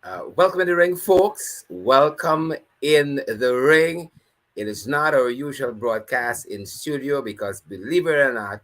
Welcome in the ring, folks. Welcome in the ring. It is not our usual broadcast in studio because, believe it or not,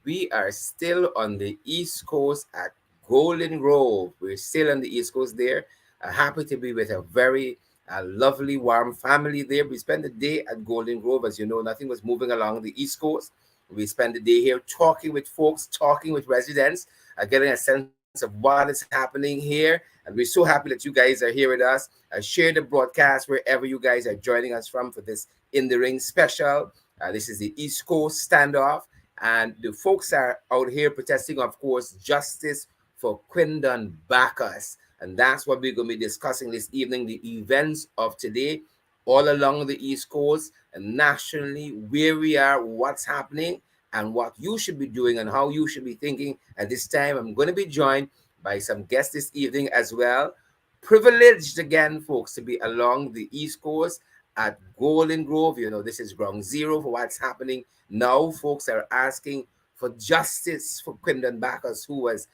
we are still on the East Coast at Golden Grove. We're still on the East Coast there. Happy to be with a very lovely, warm family there. We spent the day at Golden Grove. As you know, nothing was moving along the East Coast. We spent the day here talking with folks, talking with residents, getting a sense of what is happening here. And we're so happy that you guys are here with us. Share the broadcast wherever you guys are joining us from for this In the Ring special. This is the East Coast standoff. And the folks are out here protesting, of course, justice for Quindon Bacchus. And that's what we're going to be discussing this evening, the events of today all along the East Coast and nationally, where we are, what's happening, and what you should be doing and how you should be thinking. At this time, I'm going to be joined by some guests this evening as well. Privileged again, folks, to be along the East Coast at Golden Grove. You know, this is ground zero for what's happening now. Folks are asking for justice for Quindon Bacchus, who was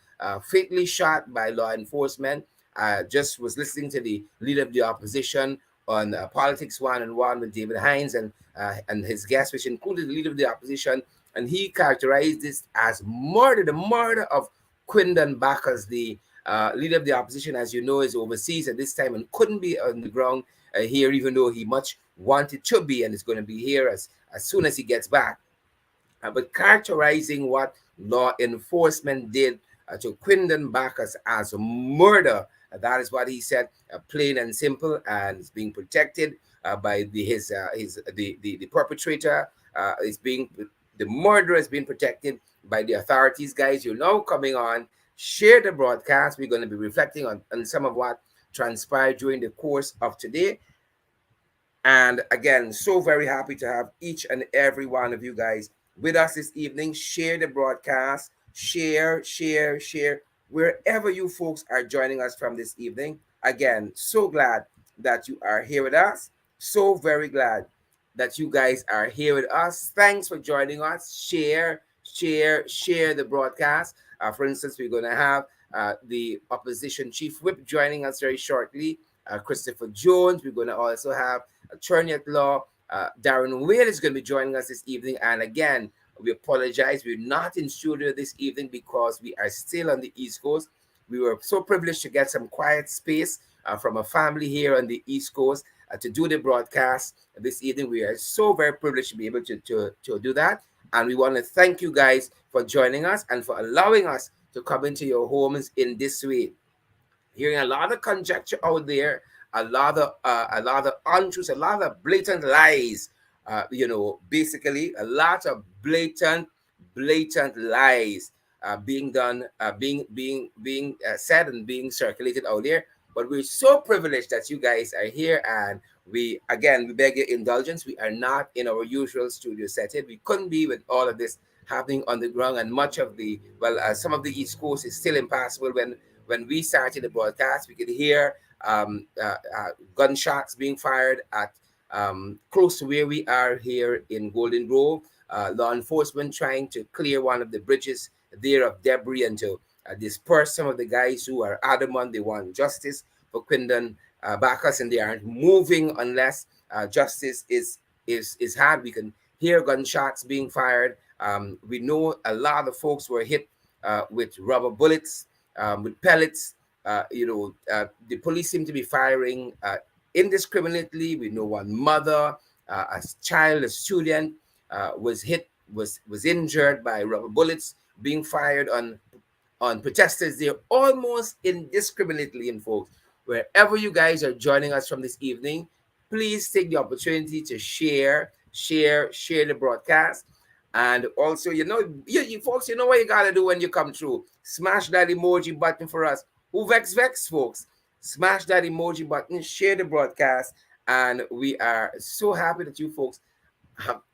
fatally shot by law enforcement. Just was listening to the leader of the opposition on Politics One and One with David Hines and his guests, which included the leader of the opposition, and he characterized this as murder, the murder of Quindon Bacchus, the leader of the opposition, as you know, is overseas at this time and couldn't be on the ground here, even though he much wanted to be, and is going to be here as soon as he gets back. But characterizing what law enforcement did to Quindon Bacchus as a murder. That is what he said, plain and simple, and is being protected by the perpetrator. Is being The murderer is being protected by the authorities. Guys, you're now coming on. Share the broadcast. We're going to be reflecting on some of what transpired during the course of today. And again, so very happy to have each and every one of you guys with us this evening. Share the broadcast, share, wherever you folks are joining us from this evening. Again, so glad that you are here with us. So very glad that you guys are here with us. Thanks for joining us. Share the broadcast. For instance, we're going to have the opposition chief whip joining us very shortly, Christopher Jones. We're going to also have attorney at law, Darren Wade is going to be joining us this evening. And again, we apologize. We're not in studio this evening because we are still on the East Coast. We were so privileged to get some quiet space from a family here on the East Coast to do the broadcast this evening. We are so very privileged to be able to do that. And we want to thank you guys for joining us and for allowing us to come into your homes in this way. Hearing a lot of conjecture out there, a lot of untruths, a lot of blatant lies. Basically a lot of blatant lies being done, being said and being circulated out there. But we're so privileged that you guys are here, and we beg your indulgence. We are not in our usual studio setting. We couldn't be with all of this happening on the ground, and much of some of the East Coast is still impassable. When we started the broadcast, we could hear gunshots being fired at close to where we are here in Golden Grove. Law enforcement trying to clear one of the bridges there of debris and to disperse some of the guys who are adamant they want justice for Quindon Bacchus, and they aren't moving unless justice is had. We can hear gunshots being fired. We know a lot of folks were hit with rubber bullets, with pellets. The police seem to be firing indiscriminately. We know one mother, a child, a student, was injured by rubber bullets being fired on protesters there, almost indiscriminately. And folks, wherever you guys are joining us from this evening, please take the opportunity to share the broadcast. And also, you folks, you know what you gotta do when you come through. Smash that emoji button for us. Who vex, folks? Smash that emoji button, share the broadcast, and we are so happy that you folks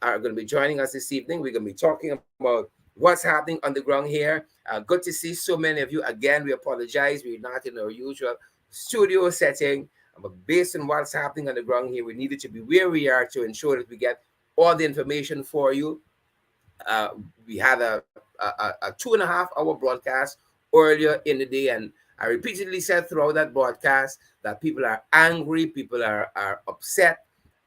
are going to be joining us this evening. We're going to be talking about what's happening on the ground here. Good to see so many of you. Again, we apologize. We're not in our usual studio setting, but based on what's happening on the ground here, we needed to be where we are to ensure that we get all the information for you. We had a 2.5 hour broadcast earlier in the day, and I repeatedly said throughout that broadcast that people are angry, people are upset.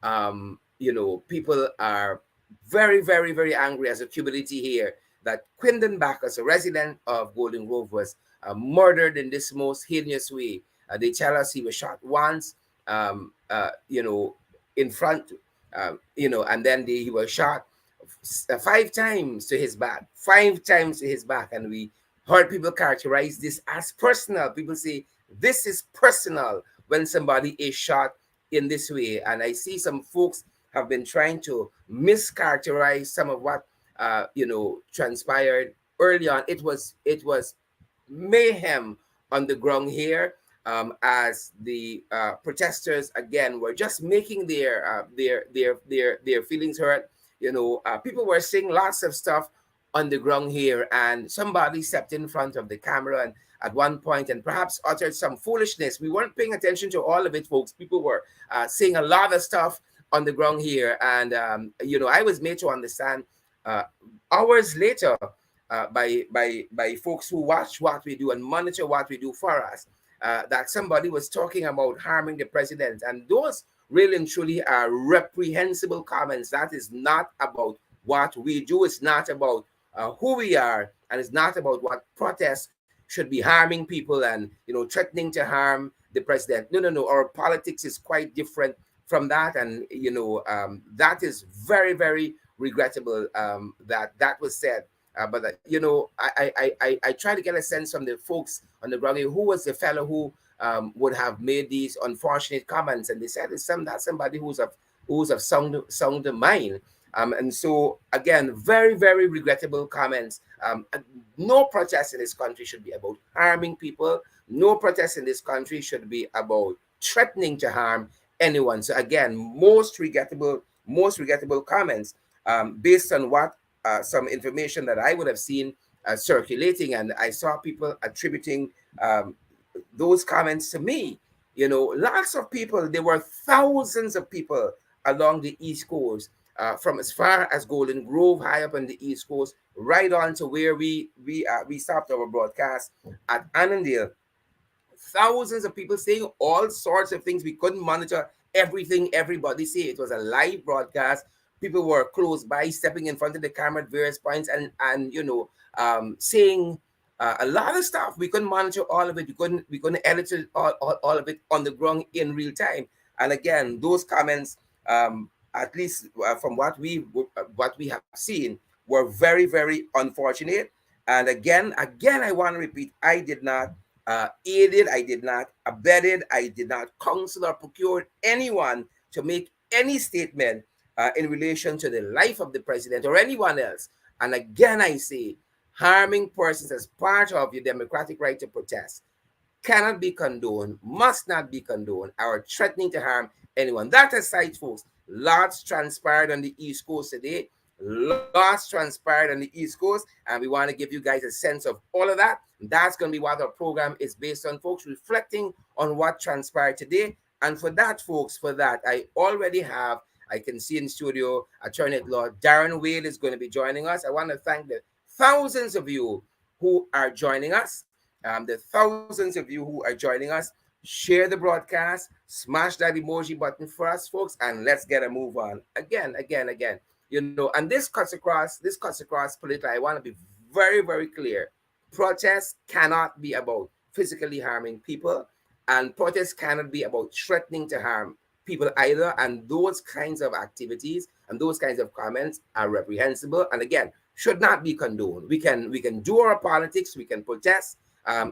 People are very, very, very angry as a community here that Quindon Bacchus, a resident of Golden Grove, was murdered in this most heinous way. They tell us he was shot once, in front, and then he was shot 5 times to his back, 5 times to his back. And we heard people characterize this as personal. People say this is personal when somebody is shot in this way. And I see some folks have been trying to mischaracterize some of what transpired early on. It was mayhem on the ground here, as the protesters again were just making their feelings heard. People were saying lots of stuff on the ground here, and somebody stepped in front of the camera and at one point and perhaps uttered some foolishness. We weren't paying attention to all of it, folks. People were saying a lot of stuff on the ground here, and I was made to understand uh, hours later, by folks who watch what we do and monitor what we do for us, that somebody was talking about harming the president. And those really and truly are reprehensible comments. That is not about what we do. It's not about who we are, and it's not about what protests should be harming people and threatening to harm the president. No, no, no. Our politics is quite different from that, and that is very, very regrettable, that that was said. But I try to get a sense from the folks on the ground here, who was the fellow who would have made these unfortunate comments, and they said it's that's somebody who's of sound mind. And so again, very, very regrettable comments. No protest in this country should be about harming people. No protest in this country should be about threatening to harm anyone. So again, most regrettable comments, based on what some information that I would have seen circulating, and I saw people attributing those comments to me. Lots of people. There were thousands of people along the East Coast, from as far as Golden Grove, high up on the East Coast, right on to where we stopped our broadcast at Annandale. Thousands of people saying all sorts of things. We couldn't monitor everything everybody say. It was a live broadcast. People were close by, stepping in front of the camera at various points, and saying a lot of stuff. We couldn't monitor all of it. We couldn't edit it, all of it on the ground in real time. And again, those comments, at least from what we have seen, were very, very unfortunate. And again, I want to repeat, I did not aid it, I did not abet it, I did not counsel or procure anyone to make any statement in relation to the life of the president or anyone else. And again, I say, harming persons as part of your democratic right to protest cannot be condoned, must not be condoned, or threatening to harm anyone. That aside, folks, lots transpired on the East Coast today. Lots transpired on the East Coast, and we want to give you guys a sense of all of that. That's going to be what our program is based on, folks, reflecting on what transpired today. And for that, folks, I can see in studio, Attorney at Law Darren Wade is going to be joining us. I want to thank the thousands of you who are joining us. Share the broadcast, smash that emoji button for us, folks, and let's get a move on. Again. And this cuts across political. I want to be very, very clear. Protests cannot be about physically harming people, and protests cannot be about threatening to harm people either. And those kinds of activities and those kinds of comments are reprehensible, and again, should not be condoned. We can do our politics, we can protest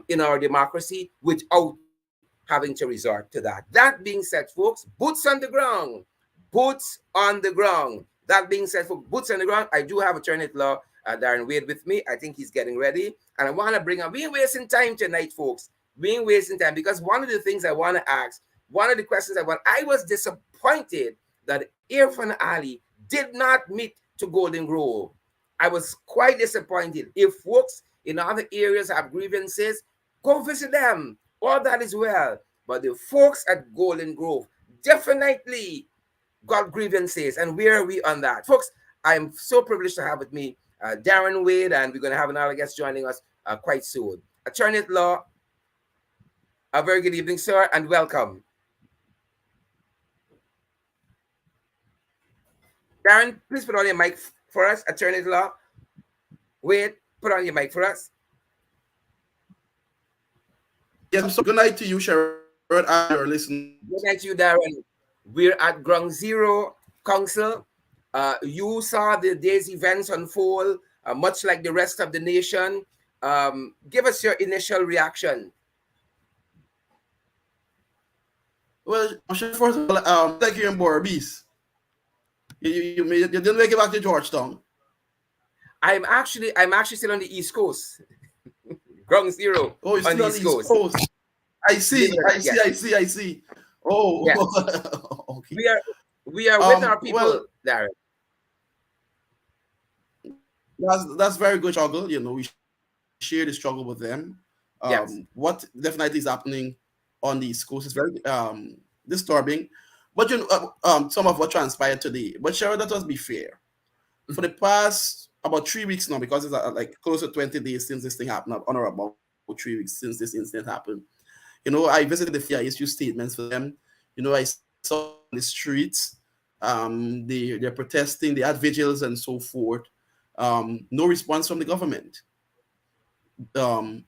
in our democracy without having to resort to that. That being said, folks, boots on the ground. Boots on the ground. That being said, folks, boots on the ground. I do have Attorney at Law Darren Wade with me. I think he's getting ready. And I want to bring up, we ain't wasting time tonight, folks. We ain't wasting time, because one of the things I want to ask, one of the questions I was disappointed that Irfan Ali did not meet to Golden Grove. I was quite disappointed. If folks in other areas have grievances, go visit them. All that is well. But the folks at Golden Grove definitely got grievances. And where are we on that? Folks, I'm so privileged to have with me Darren Wade, and we're going to have another guest joining us quite soon. Attorney at Law A very good evening, sir, and welcome. Darren, please put on your mic for us. Attorney at law, wait, put on your mic for us. Yes, I'm sorry. Good night to you, Sherrod, and your listeners. Good night to you, Darren. We're at Ground Zero Council. You saw the day's events unfold, much like the rest of the nation. Give us your initial reaction. Well, Sherrod, first of all, like you're in Borbies. You didn't make it back to Georgetown. I'm actually still on the East Coast. Ground Zero Oh, you're on the still on East the East Coast. Coast. I Believe see, it or not, I see, yes, I see, I see. Oh, yes. okay. We are we are with our Well, people, Darren. that's very good struggle. We share the struggle with them. What Yes. definitely is happening on the East Coast is very disturbing. But some of what transpired today. But Sherrod, let us be fair. For the past about 3 weeks now, because it's like close to 20 days since this thing happened, on or about 3 weeks since this incident happened. I visited the FIA, I issued statements for them. I saw them on the streets. They're protesting, they had vigils and so forth. No response from the government. Um,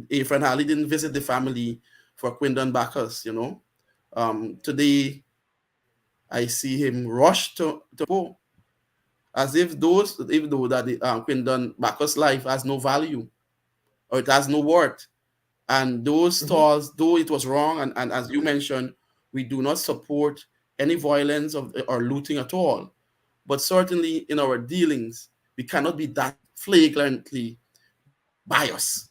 a friend Harley didn't visit the family for Quindon Bacchus. Today I see him rush to Popo as if even though that the Quindon Bacchus life has no value or it has no worth. And those Hmm. stores, though it was wrong, and as you mentioned, we do not support any violence or looting at all. But certainly in our dealings, we cannot be that flagrantly biased.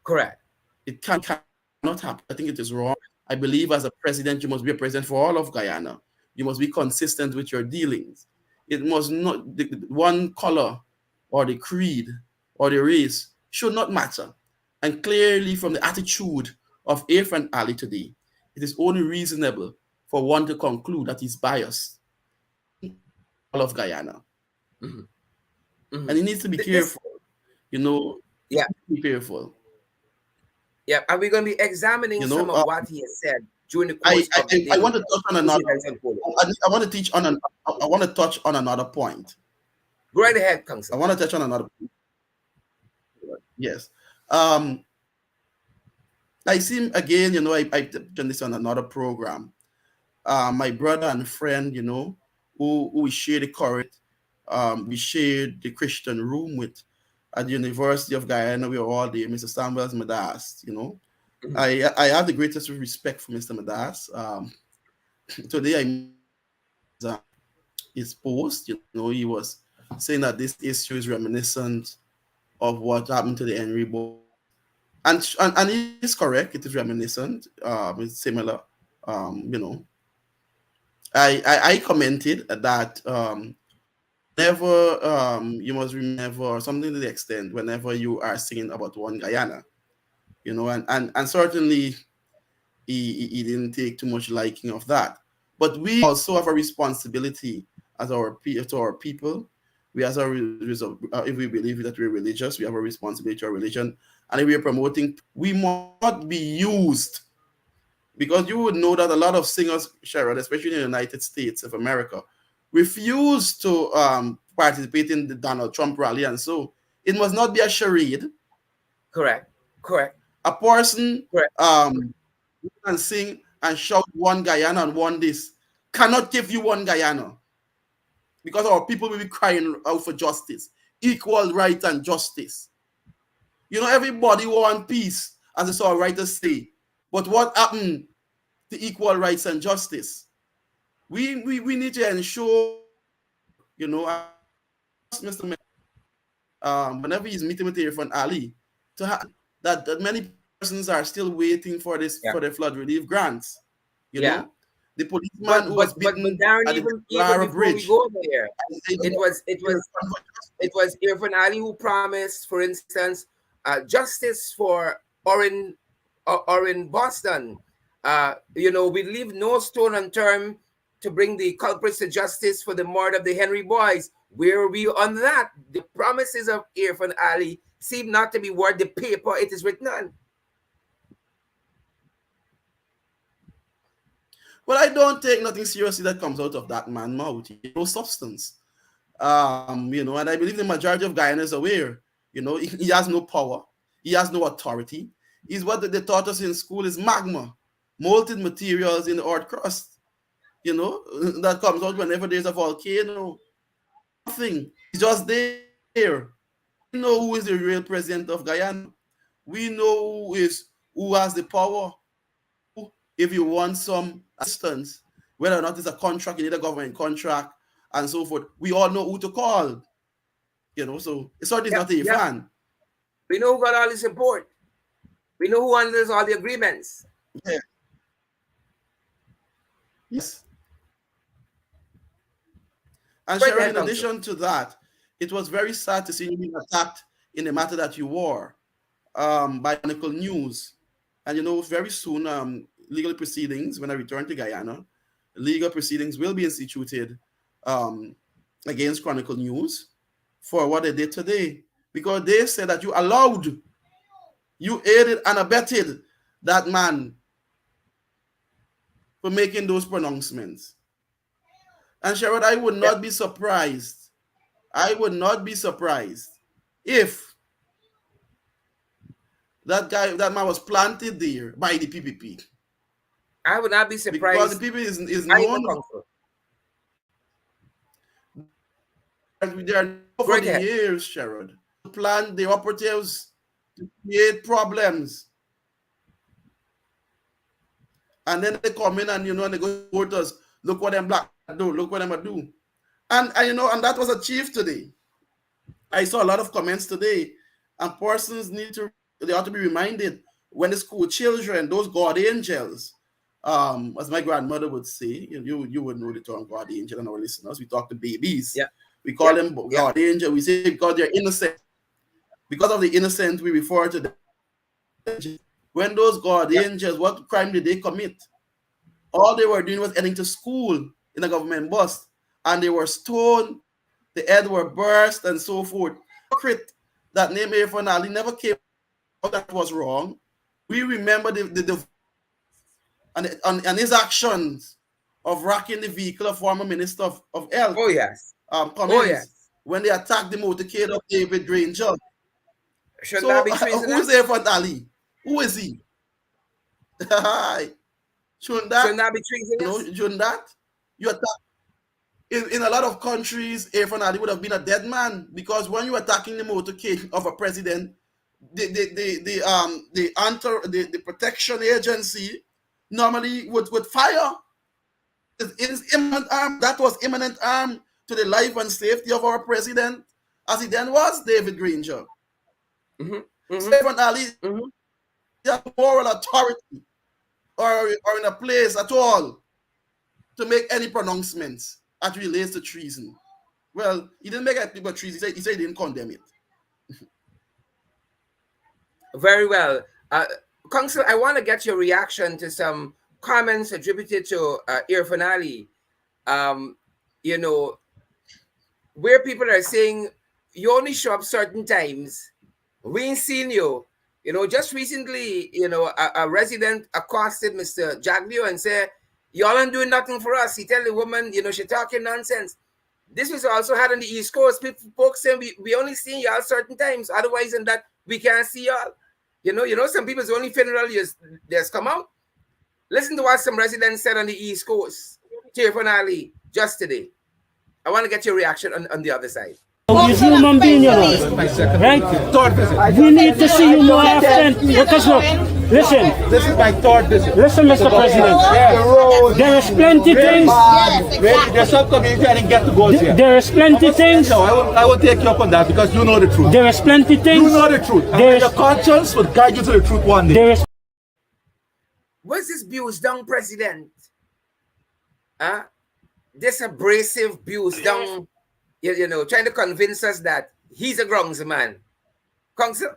Correct. It cannot happen. I think it is wrong. I believe as a president, you must be a president for all of Guyana. You must be consistent with your dealings. It must not, the one color or the creed or the race should not matter. And clearly, from the attitude of Irfan Ali today, it is only reasonable for one to conclude that he's biased for all of Guyana. Hmm. And Hmm. he needs to be careful. This, He yeah, needs to be careful. yeah, and we're going to be examining You some know, of uh, what he has said during the I, course I of the I day. want to touch on This another. events unfolded. I want to teach on an. I want to touch on another point. Go right ahead, I Council. want to touch on another. Yes. Um. I see him again. I done this on another program. My brother and friend. Who we share the current. We shared the Christian room with at the University of Guyana. We are all there. Mr. Samuels Madas. Mhm. I have the greatest respect for Mr. Madas. Today I missed his post. He was saying that this issue is reminiscent of what happened to the Henry boys, and it is correct. It is reminiscent. It's similar. I commented that whenever you must remember something to the extent whenever you are singing about one Guyana, and certainly he didn't take too much liking of that. But we also have a responsibility as to our people. We as if we believe that we're religious, we have a responsibility to our religion, and if we are promoting, we must not be used because you would know that a lot of singers, Sharon, especially in the United States of America, refuse to participate in the Donald Trump rally, and so it must not be a charade. Correct. Correct. A person Correct. and sing and shout one Guyana and one this cannot give you one Guyana because our people will be crying out for justice, equal rights and justice. Everybody want peace, as I saw writers say. But what happened to equal rights and justice? We need to ensure, and I trust Mr. Whenever he's meeting with Irfan Ali, to that many persons are still waiting for this Yeah. for the flood relief grants. You Yeah. know, the policeman But who but was but but beaten Darren, at the even Delara before we Bridge. go there, it was it was it was Irfan Ali who promised, for instance, justice for or in Boston. We leave no stone unturned to bring the culprits to justice for the murder of the Henry boys. Where are we on that? The promises of Irfan Ali seem not to be worth the paper it is written on. Well, I don't take nothing seriously that comes out of that man's mouth. He has no substance. And I believe the majority of Guyana is aware. He has no power. He has no authority. He's what they taught us in school is magma, molten materials in the earth crust. That comes out whenever there's a volcano. Nothing. He's just there. We know who is the real president of Guyana. We know who has the power. If you want some assistance, whether or not it's a contract, you need a government contract, and so forth, we all know who to call. So it's certainly Yeah, not a yeah. fan. We know who got all the support. We know who handles all the agreements. Yeah. Yes. And Right Sharon, there, in Council. addition to that, it was very sad to see you being attacked in the matter that you wore by Chronicle News. And very soon, legal proceedings, when I return to Guyana, legal proceedings will be instituted against Chronicle News for what they did today. Because they said that you aided and abetted that man for making those pronouncements. And Sherrod, I would not be surprised. I would not be surprised if that man was planted there by the PPP. I would not be Because surprised. the PPP is Either, known. Council. They are known Go for right the ahead. years, Sherrod, to plan the operatives to create problems. And then they come in and they go to voters, look what them black do, look what them do. And that was achieved today. I saw a lot of comments today, and persons they ought to be reminded when the school children, those God angels, as my grandmother would say, you would know the term God angel and our listeners. We talk to babies. Yeah. We call them God angel. We say because they're innocent. Because of the innocent, we refer to them. When those God angels, what crime did they commit? All they were doing was heading to school in a government bus, and they were stoned, the head were burst, and so forth. Hypocrite that named Irfan Ali never came out that was wrong. We remember and his actions of racking the vehicle of former Minister of Health. Oh, yes. Cummins, when they attacked the motorcade of David Granger. Should So that be treasonous? who's Irfan Ali? Who is he? Shouldn't that be treasonous? shouldn't that you attack in a lot of countries? Irfan Ali would have been a dead man, because when you're attacking the motorcade of a president, the protection agency normally would fire. It's imminent harm. That was imminent harm to the life and safety of our president, as he then was David Granger. Irfan Ali has moral authority or in a place at all to make any pronouncements that relates to treason. Well, he didn't make anything but treason. He said he didn't condemn it. Very well. Council, I want to get your reaction to some comments attributed to Irfan Ali. Where people are saying you only show up certain times. We ain't seen you. Just recently, a resident accosted Mr. Jaglio and said, y'all aren't doing nothing for us. He tell the woman, she talking nonsense. This was also had on the East Coast. Folks saying we only see y'all certain times. Otherwise than that, we can't see y'all. Some people's only funeral just come out. Listen to what some residents said on the East Coast. Irfan Ali, just today. I want to get your reaction on the other side. He's human being, right? We need to see you more often. Because look, listen. This is my third visit. Listen, Mr. President. There is plenty things. There's some community I didn't get to go here. There is plenty things. No, I will take you up on that because you know the truth. There is plenty things. You know the truth. And your conscience will guide you to the truth one day. There is. What's this Buse down president? This abrasive Buse down, trying to convince us that he's a grounds man. Council?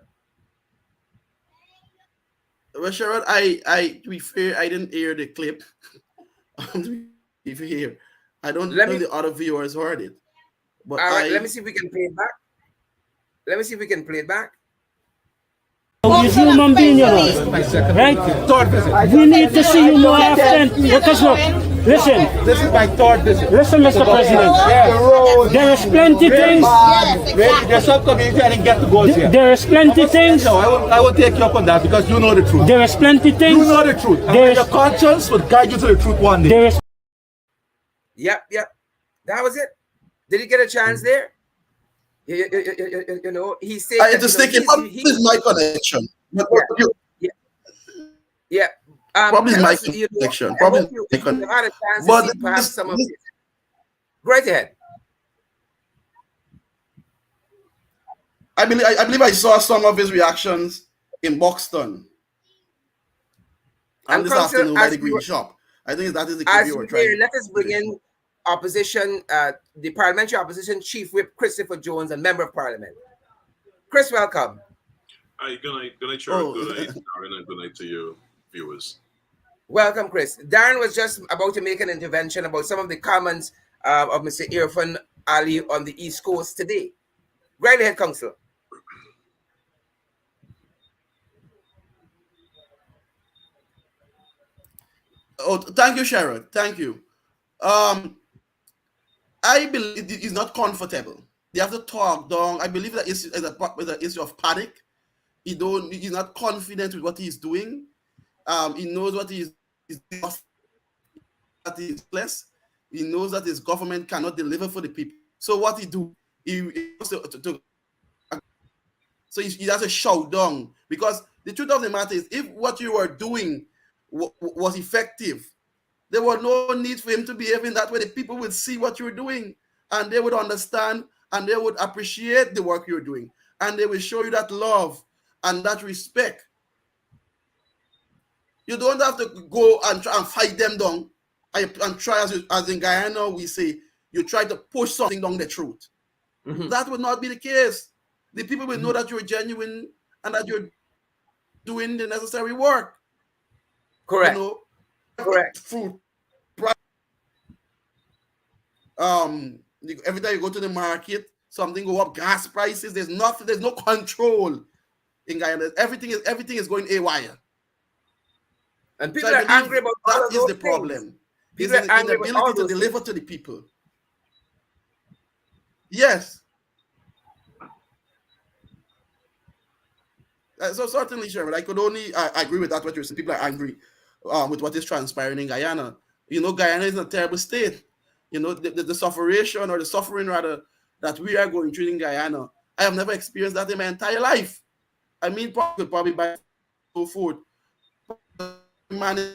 Well, Sherrod, to be fair, I didn't hear the clip. To be fair, I don't know if the other viewers heard it. But all right, let me see if we can play it back. is human being, you know. My second, Right? third visit. We need to see you more often. Because look, listen, This is my third visit. listen, Mr. President. Yes. There is plenty things. There's some community I didn't get to go here. There is plenty things. No, I will take you up on that because you know the truth. There is plenty You things. know the truth. There And is- your conscience will guide you to the truth one day. There is Yep, yep. That was it. Did he get a chance there? You know, he said I that, just you know, thinking probably is my connection. But you- yeah. Probably tell my us, you know, connection. I Probably hope you my had a connection. chance to But see perhaps this- some of this- it. Right ahead. I believe I saw some of his reactions in Buxton and And this Council, afternoon by as the we Green were- Shop. I think that is the clip As you were we trying. hear, let us bring in opposition, the parliamentary opposition chief whip Christopher Jones, and member of parliament. Chris, welcome. Hi, good night, Sharon. Oh. Good night, Darren, and good night to you, viewers. Welcome, Chris. Darren was just about to make an intervention about some of the comments of Mr. Irfan Ali on the East Coast today. Right ahead, Council. Oh, thank you, Sharon. Thank you. I believe it is not comfortable. They have to talk down. I believe that is an issue of panic. He's not confident with what he's doing. He knows what he's doing that is less. He knows that his government cannot deliver for the people. So what he do? He wants so he has to shout down, because the truth of the matter is, if what you were doing was effective, there was no need for him to behave in that way. The people would see what you're doing, and they would understand, and they would appreciate the work you're doing, and they will show you that love and that respect. You don't have to go and try and fight them down and try, as in Guyana we say, you try to push something down the throat. Mhm. That would not be the case. The people will know that you're genuine and that you're doing the necessary work. Correct. You know, Correct. food. Every time you go to the market, something go up. Gas prices. There's nothing. There's no control in Guyana. Everything is going haywire. And So people I are believe angry about all that of is those the things. problem. Is People the are angry about all inability to those deliver things. to the people. Yes. So certainly, Sherman, I could only agree with that. What you're saying, people are angry with what is transpiring in Guyana. You know, Guyana is in a terrible state. You know, the suffering, or the suffering rather, that we are going through in Guyana. I have never experienced that in my entire life. I mean, probably buy food, manage,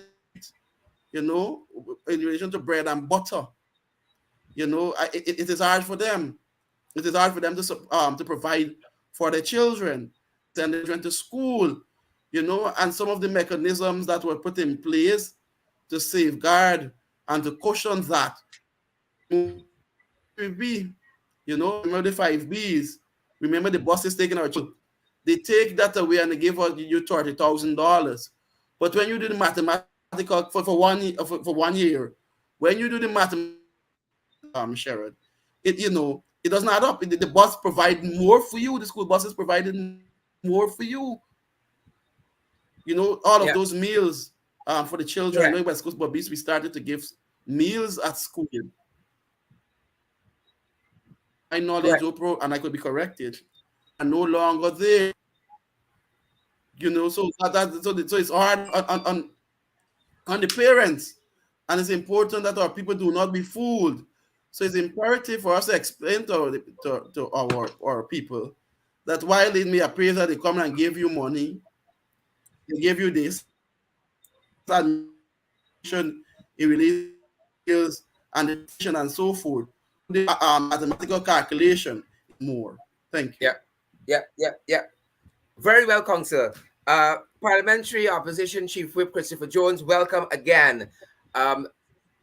you know, in relation to bread and butter. You know, it is hard for them. It is hard for them to provide for their children, send their children to school, you know, and some of the mechanisms that were put in place to safeguard and to cushion that. You know, remember the 5Bs, remember the buses taking our children. They take that away and they give you $30,000. But when you do the mathematical for 1 year, when you do the mathematical, Sherrod, it doesn't add up. The bus provide more for you. The school buses provided more for you. You know, all of those meals for the children. I know by schools, but we started to give meals at school. My knowledge, and I could be corrected, are no longer there. You know, so it's hard on the parents, and it's important that our people do not be fooled. So it's imperative for us to explain to our people that while it may appear that they come and give you money, they give you this, and in relation and so forth, the mathematical calculation more. Thank you. Yeah. Very well, Council. Parliamentary Opposition Chief Whip Christopher Jones, welcome again. I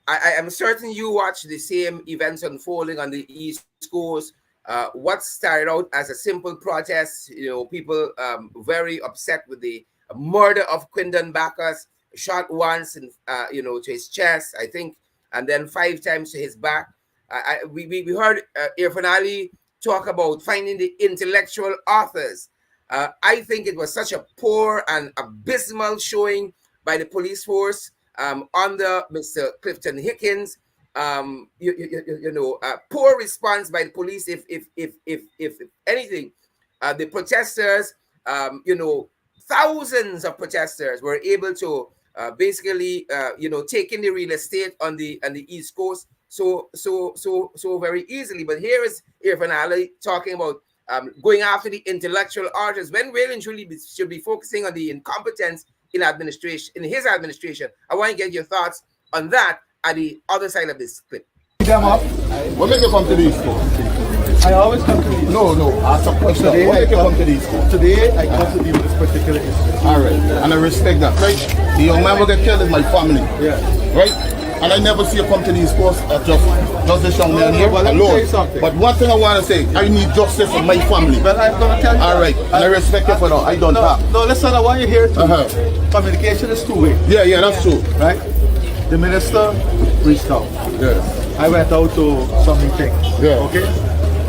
am certain you watch the same events unfolding on the East Coast. What started out as a simple protest, you know, people very upset with the murder of Quindon Bacchus, shot once, and to his chest, I think, and then 5 times to his back. We heard Irfan Ali talk about finding the intellectual authors. I think it was such a poor and abysmal showing by the police force under Mr. Clifton Hickens. Poor response by the police. If anything, the protesters, thousands of protesters were able to basically, take in the real estate on the East Coast so very easily. But here is Irfan Ali talking about going after the intellectual artists when really and truly should be focusing on the incompetence in administration, in his administration. I want to get your thoughts on that at the other side of this clip. Them up. What make you come to these schools? I always come to these. No. Ask a question. Today what make you come to these schools? Today I come to deal with this particular issue. All right, and I respect that. Right, the young man will get killed in my family. Yeah. Right. And I never see you come to these courts just this young man here alone. But one thing I want to say, I need justice for my family. But I'm going to tell you. All right, and I respect you for that. I don't have. No, listen, I want you here too. Communication is two-way. Yeah, that's true. Right? The minister reached out. Yes. I went out to some meetings. Yeah. Okay?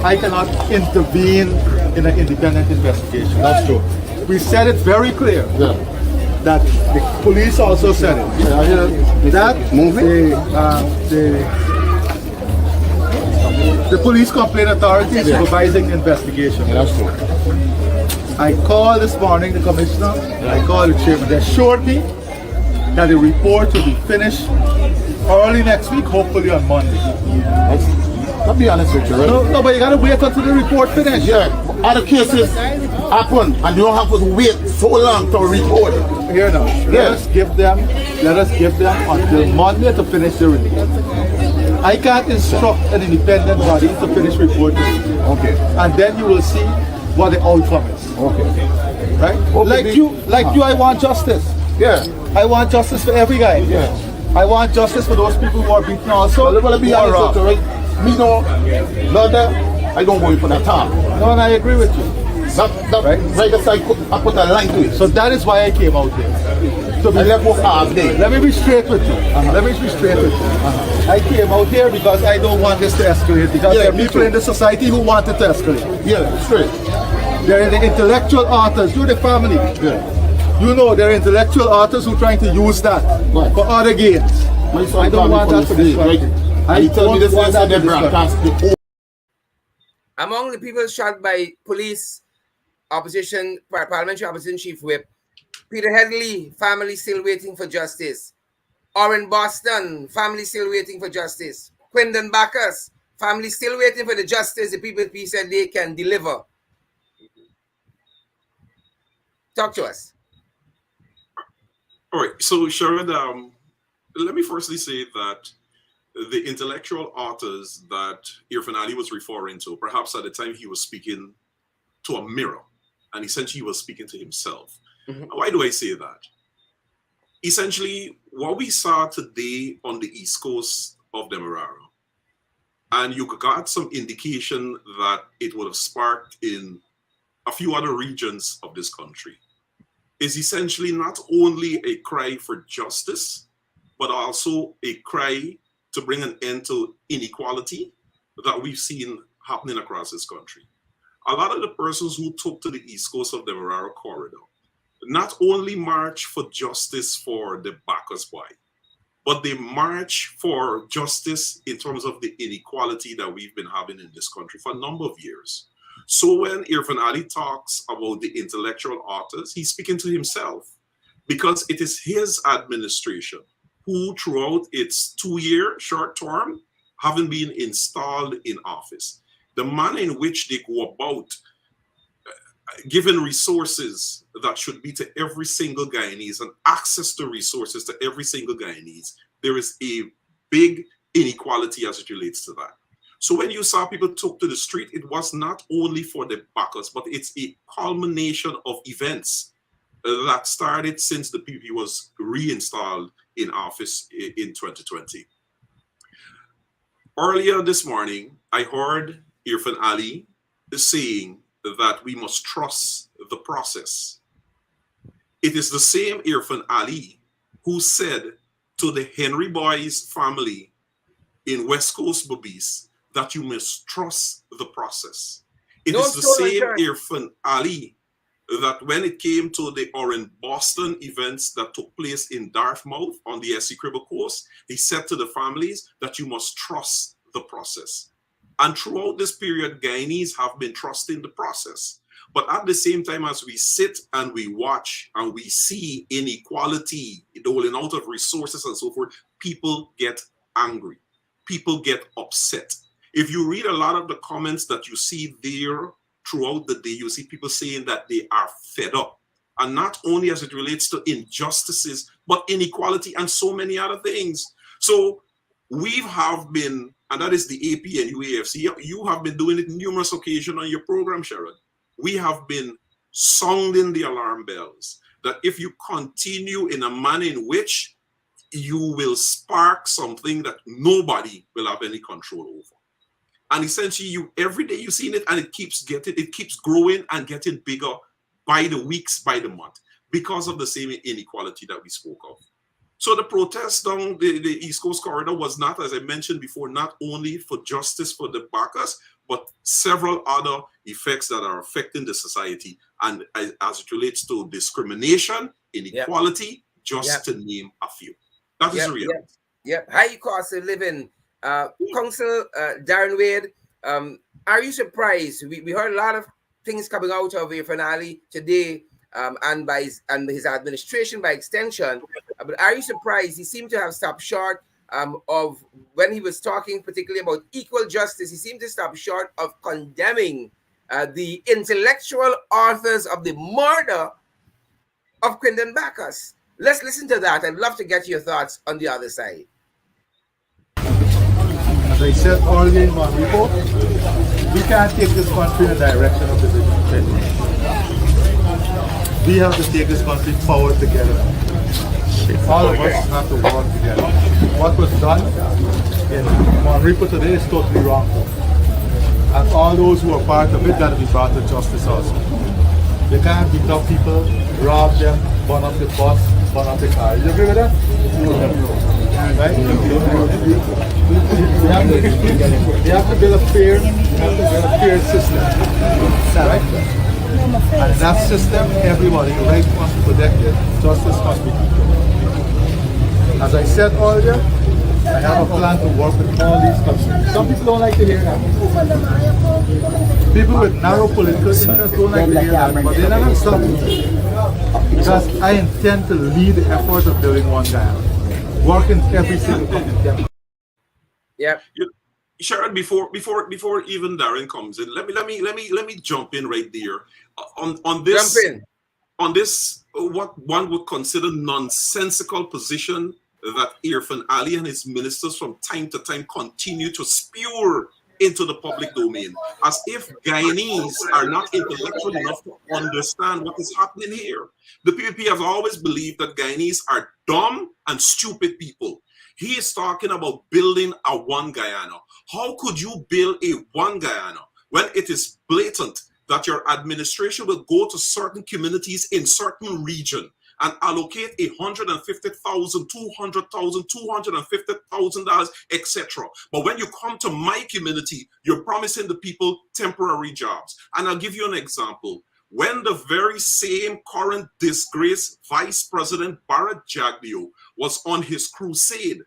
I cannot intervene in an independent investigation. That's true. We said it very clear. Yeah. That the police also said it. That the police complaint authority is supervising the investigation. Yeah, that's true. I called this morning the commissioner. I called the chairman. They assured me that the report will be finished early next week, hopefully on Monday. I'll be honest with you, right? No, but you gotta wait until the report finishes. Yeah, other cases happen and you don't have to wait so long to report. Here now, let us give them until Monday to finish the report. I can't instruct an independent body to finish reporting. Okay. And then you will see what the outcome is. Okay. Right? Okay. Like you, I want justice. Yeah. I want justice for every guy. Yeah. I want justice for those people who are beaten also. Well, let me be honest with you, right? Me no, I don't go for that time. No, and I agree with you. Right? I put a line to it. So that is why I came out here. So let me be straight with you. I came out here because I don't want this to escalate. Because there are people in the society who want it to escalate. Yeah, straight. There are the intellectual authors, you're the family. Yeah. You know there are intellectual authors who are trying to use that for other gains. I don't want that for this family. Among the people shot by police, parliamentary opposition chief whip, Peter Headley, family still waiting for justice. Orrin Boston, family still waiting for justice. Quindon Bacchus, family still waiting for the justice the people said they can deliver. Talk to us. All right, so Sharon, let me firstly say that the intellectual authors that Irfan Ali was referring to, perhaps at the time he was speaking to a mirror, and essentially he was speaking to himself. Mm-hmm. Why do I say that? Essentially, what we saw today on the East Coast of Demerara, and you got some indication that it would have sparked in a few other regions of this country, is essentially not only a cry for justice, but also a cry to bring an end to inequality that we've seen happening across this country. A lot of the persons who took to the East Coast of the Demerara corridor not only march for justice for the Bacchus boy, but they march for justice in terms of the inequality that we've been having in this country for a number of years. So when Irfan Ali talks about the intellectual authors, he's speaking to himself, because it is his administration who throughout its 2-year short term haven't been installed in office. The manner in which they go about giving resources that should be to every single Guyanese and access to resources to every single Guyanese, there is a big inequality as it relates to that. So when you saw people took to the street, it was not only for the Bacchus, but it's a culmination of events that started since the PP was reinstalled in office in 2020. Earlier this morning, I heard Irfan Ali saying that we must trust the process. It is the same Irfan Ali who said to the Henry Boys family in West Coast Bobis that you must trust the process. It is the same Irfan Ali that when it came to the or in Boston events that took place in Dartmouth on the SC Cribble course, he said to the families that you must trust the process. And throughout this period, Guyanese have been trusting the process. But at the same time, as we sit and we watch and we see inequality, doling out of resources and so forth, people get angry. People get upset. If you read a lot of the comments that you see there throughout the day, you see people saying that they are fed up. And not only as it relates to injustices, but inequality and so many other things. So we have been, and that is the AP and UAFC, you have been doing it numerous occasions on your program, Sharon. We have been sounding the alarm bells that if you continue in a manner in which you will spark something that nobody will have any control over. And essentially, you every day you've seen it, and it keeps growing and getting bigger by the weeks, by the month, because of the same inequality that we spoke of. So the protest down the East Coast corridor was not, as I mentioned before, not only for justice for the Bacchus, but several other effects that are affecting the society, and as it relates to discrimination, inequality, just to name a few. That is the reality. High cost of living. Council Darren Wade, are you surprised? We heard a lot of things coming out of your finale today, and his administration by extension. But are you surprised? He seemed to have stopped short of when he was talking, particularly about equal justice. He seemed to stop short of condemning the intellectual authors of the murder of Quindon Bacchus. Let's listen to that. I'd love to get your thoughts on the other side. As I said earlier in my report, we can't take this country in the direction of division. We have to take this country forward together. All of us have to work together. What was done in Monrepo today is totally wrong. And all those who are part of it got to be brought to justice also. They can't beat up people, rob them, burn up the bus, burn up the car. You agree with that? Right? You have to build a fair system. Right? And that system, everybody, right, must be protected, justice must be equal. As I said earlier, I have a plan to work with all these countries. Some people don't like to hear that. People with narrow political interests don't like to hear that, but they're not going to stop me. Because I intend to lead the effort of building one Guyana, working every single country. Sharon, before even Darren comes in, let me jump in right there on this. Jump in. On this, what one would consider nonsensical position that Irfan Ali and his ministers from time to time continue to spew into the public domain, as if Guyanese are not intellectual enough to understand what is happening here. The PPP has always believed that Guyanese are dumb and stupid people. He is talking about building a one Guyana. How could you build a one Guyana when it is blatant that your administration will go to certain communities in certain region and allocate $150,000, $200,000, $250,000, etc. But when you come to my community, you're promising the people temporary jobs. And I'll give you an example. When the very same current disgraced Vice President Barrett Jagdeo was on his crusade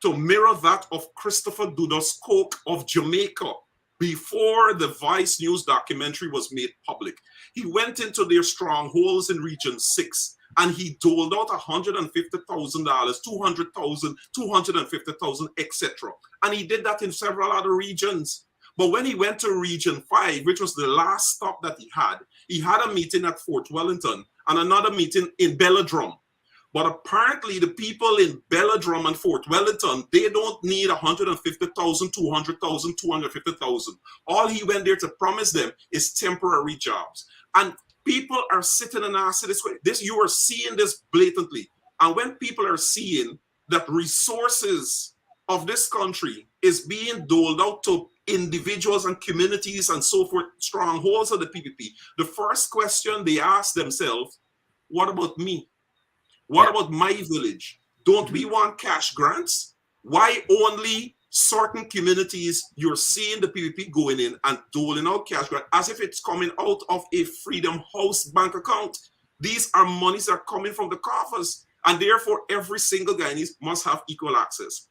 to mirror that of Christopher Dudas Coke of Jamaica, before the Vice News documentary was made public, he went into their strongholds in Region 6 and he doled out $150,000, $200,000, $250,000, etc. And he did that in several other regions. But when he went to Region 5, which was the last stop that he had a meeting at Fort Wellington and another meeting in Belladrum. But apparently the people in Belladrum and Fort Wellington, they don't need 150,000, 200,000, 250,000. All he went there to promise them is temporary jobs. And people are sitting and asking this, you are seeing this blatantly. And when people are seeing that resources of this country is being doled out to individuals and communities and so forth, strongholds of the PPP, the first question they ask themselves, what about me? What about my village? Don't we want cash grants? Why only certain communities, you're seeing the PPP going in and doling out cash grant as if it's coming out of a Freedom House bank account. These are monies that are coming from the coffers, and therefore every single Guyanese must have equal access.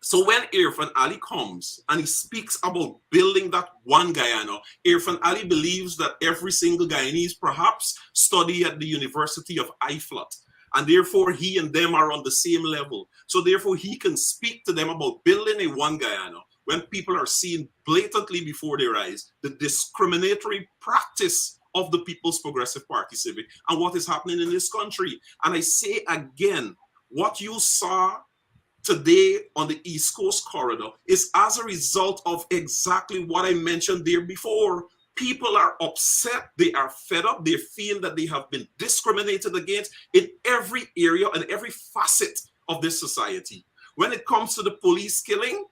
So when Irfan Ali comes and he speaks about building that one Guyana, Irfan Ali believes that every single Guyanese perhaps study at the University of IFLAT, and therefore he and them are on the same level. So therefore he can speak to them about building a one Guyana when people are seeing blatantly before their eyes the discriminatory practice of the People's Progressive Party Civic and what is happening in this country. And I say again, what you saw today on the East Coast corridor is as a result of exactly what I mentioned there before. People are upset, they are fed up, they feel that they have been discriminated against in every area and every facet of this society. When it comes to the police killing,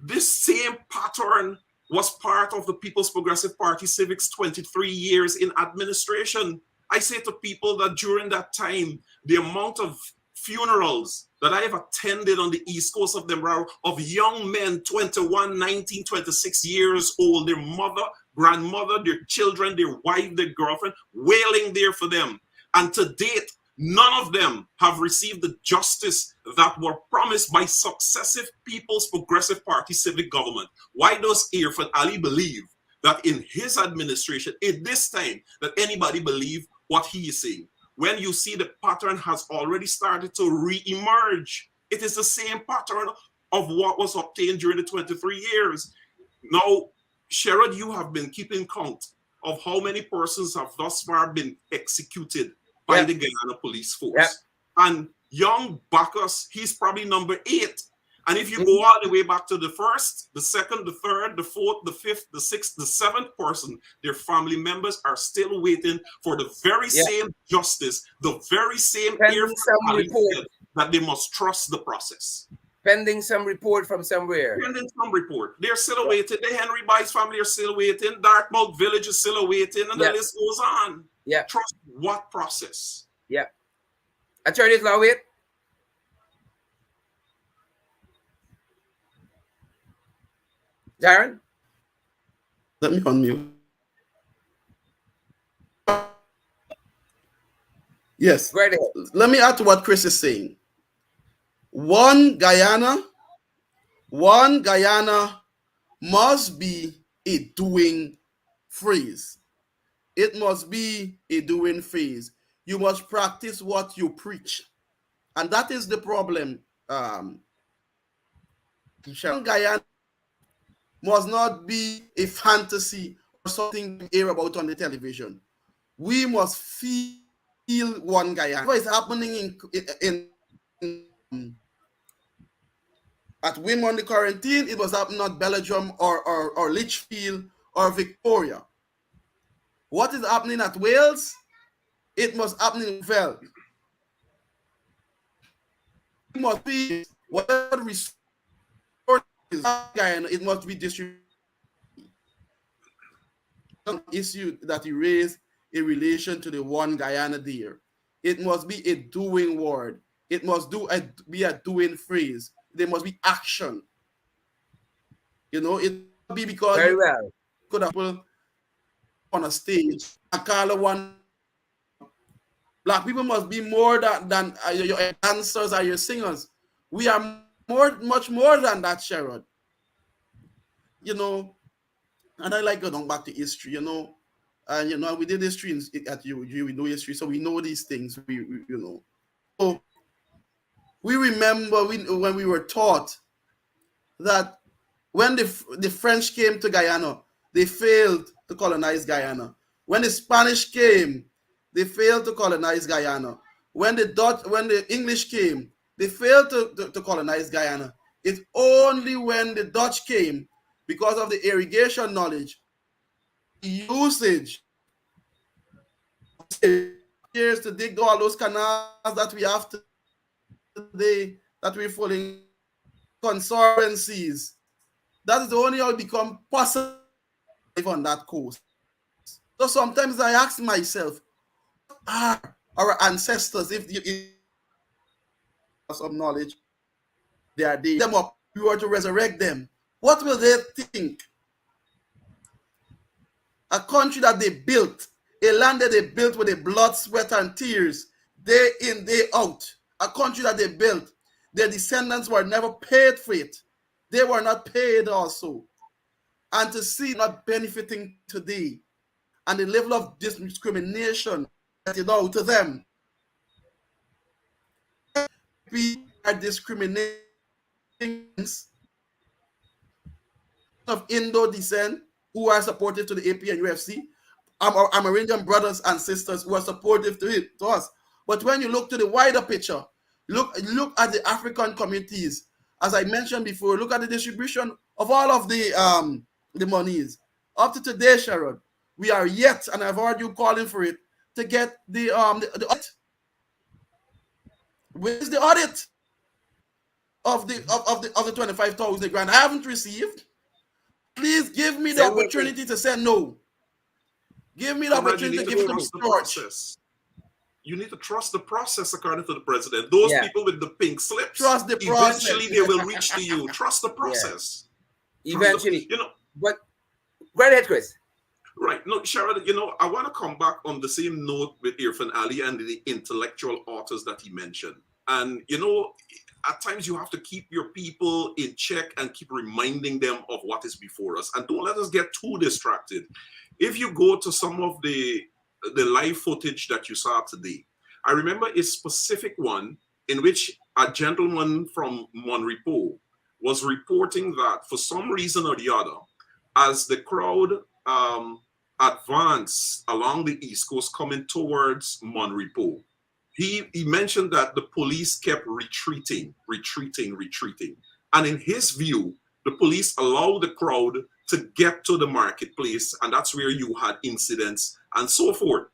this same pattern was part of the People's Progressive Party Civic's 23 years in administration. I say to people that during that time, the amount of funerals that I have attended on the East Coast of them of young men, 21, 19, 26 years old, their mother, grandmother, their children, their wife, their girlfriend, wailing there for them. And to date, none of them have received the justice that were promised by successive People's Progressive Party civic government. Why does Irfan Ali believe that in his administration, in this time, that anybody believe what he is saying? When you see the pattern has already started to re-emerge, it is the same pattern of what was obtained during the 23 years. Now, Sherrod, you have been keeping count of how many persons have thus far been executed by the Guyana Police Force. And young Bacchus, he's probably number 8. And if you go all the way back to the first, the second, the third, the fourth, the fifth, the sixth, the seventh person, their family members are still waiting for the very same justice, the very same that they must trust the process. Pending some report from somewhere. Pending some report. They're still awaiting. The Henry Bice family are still waiting. Dartmouth Village is still awaiting. And the list goes on. Trust what process? Attorney Lawit. Darren? Let me unmute. Yes. Let me add to what Chris is saying. One Guyana must be a doing phrase. It must be a doing phrase. You must practice what you preach. And that is the problem. Guyana must not be a fantasy or something to hear about on the television. We must feel one Guyana. What is happening at Wim on the quarantine, it was happening at Belgium or Lichfield or Victoria. What is happening at Wales? It must happen in Vel. It must be whatever resource is Guyana, it must be distributed. An issue that you raised in relation to the one Guyana there. It must be a doing word. It must be a doing phrase. There must be action. You know, it must be because very well. Could have people on a stage and call one. Black people must be more than your dancers or your singers. We are much more than that, Sherrod. You know, and I like going back to history, you know. And, you know, we did history at UG, we know history, so we know these things, we you know. So we remember when we were taught that when the French came to Guyana, they failed to colonize Guyana. When the Spanish came, they failed to colonize Guyana. When the English came, they failed to colonize Guyana. It's only when the Dutch came, because of the irrigation knowledge, usage, years to dig all those canals that we have today, that we're following conservancies. That is the only how it become possible on that coast. So sometimes I ask myself, are our ancestors, if some knowledge, they are them up we were to resurrect them, what will they think? A country that they built, a land that they built with their blood, sweat, and tears, day in, day out. A country that they built. Their descendants were never paid for it. They were not paid also. And to see not benefiting today, and the level of discrimination that is out to them, we are discriminating of Indo descent who are supportive to the AP and UFC. Amerindian brothers and sisters who are supportive to us. But when you look to the wider picture, look at the African communities. As I mentioned before, look at the distribution of all of the monies. Up to today, Sharon, we are yet, and I've heard you calling for it, to get the audit. Where is the audit of the 25,000 grand? I haven't received. Please give me the opportunity to say no. Give me the opportunity to give it to the process. You need to trust the process, according to the president. Those people with the pink slips, trust the process. Eventually, they will reach to you. Trust the process. Yeah. Eventually, But go ahead, Chris. Right. No, Sharon, I want to come back on the same note with Irfan Ali and the intellectual authors that he mentioned. And, at times you have to keep your people in check and keep reminding them of what is before us. And don't let us get too distracted. If you go to some of the live footage that you saw today, I remember a specific one in which a gentleman from Monrepo was reporting that for some reason or the other, as the crowd advanced along the East Coast coming towards Monrepo, he mentioned that the police kept retreating. And in his view, the police allowed the crowd to get to the marketplace, and that's where you had incidents and so forth.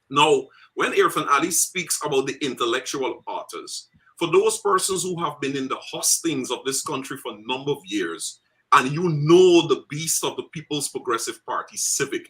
Now, when Irfan Ali speaks about the intellectual authors, for those persons who have been in the hustings of this country for a number of years, and the beast of the People's Progressive Party, Civic,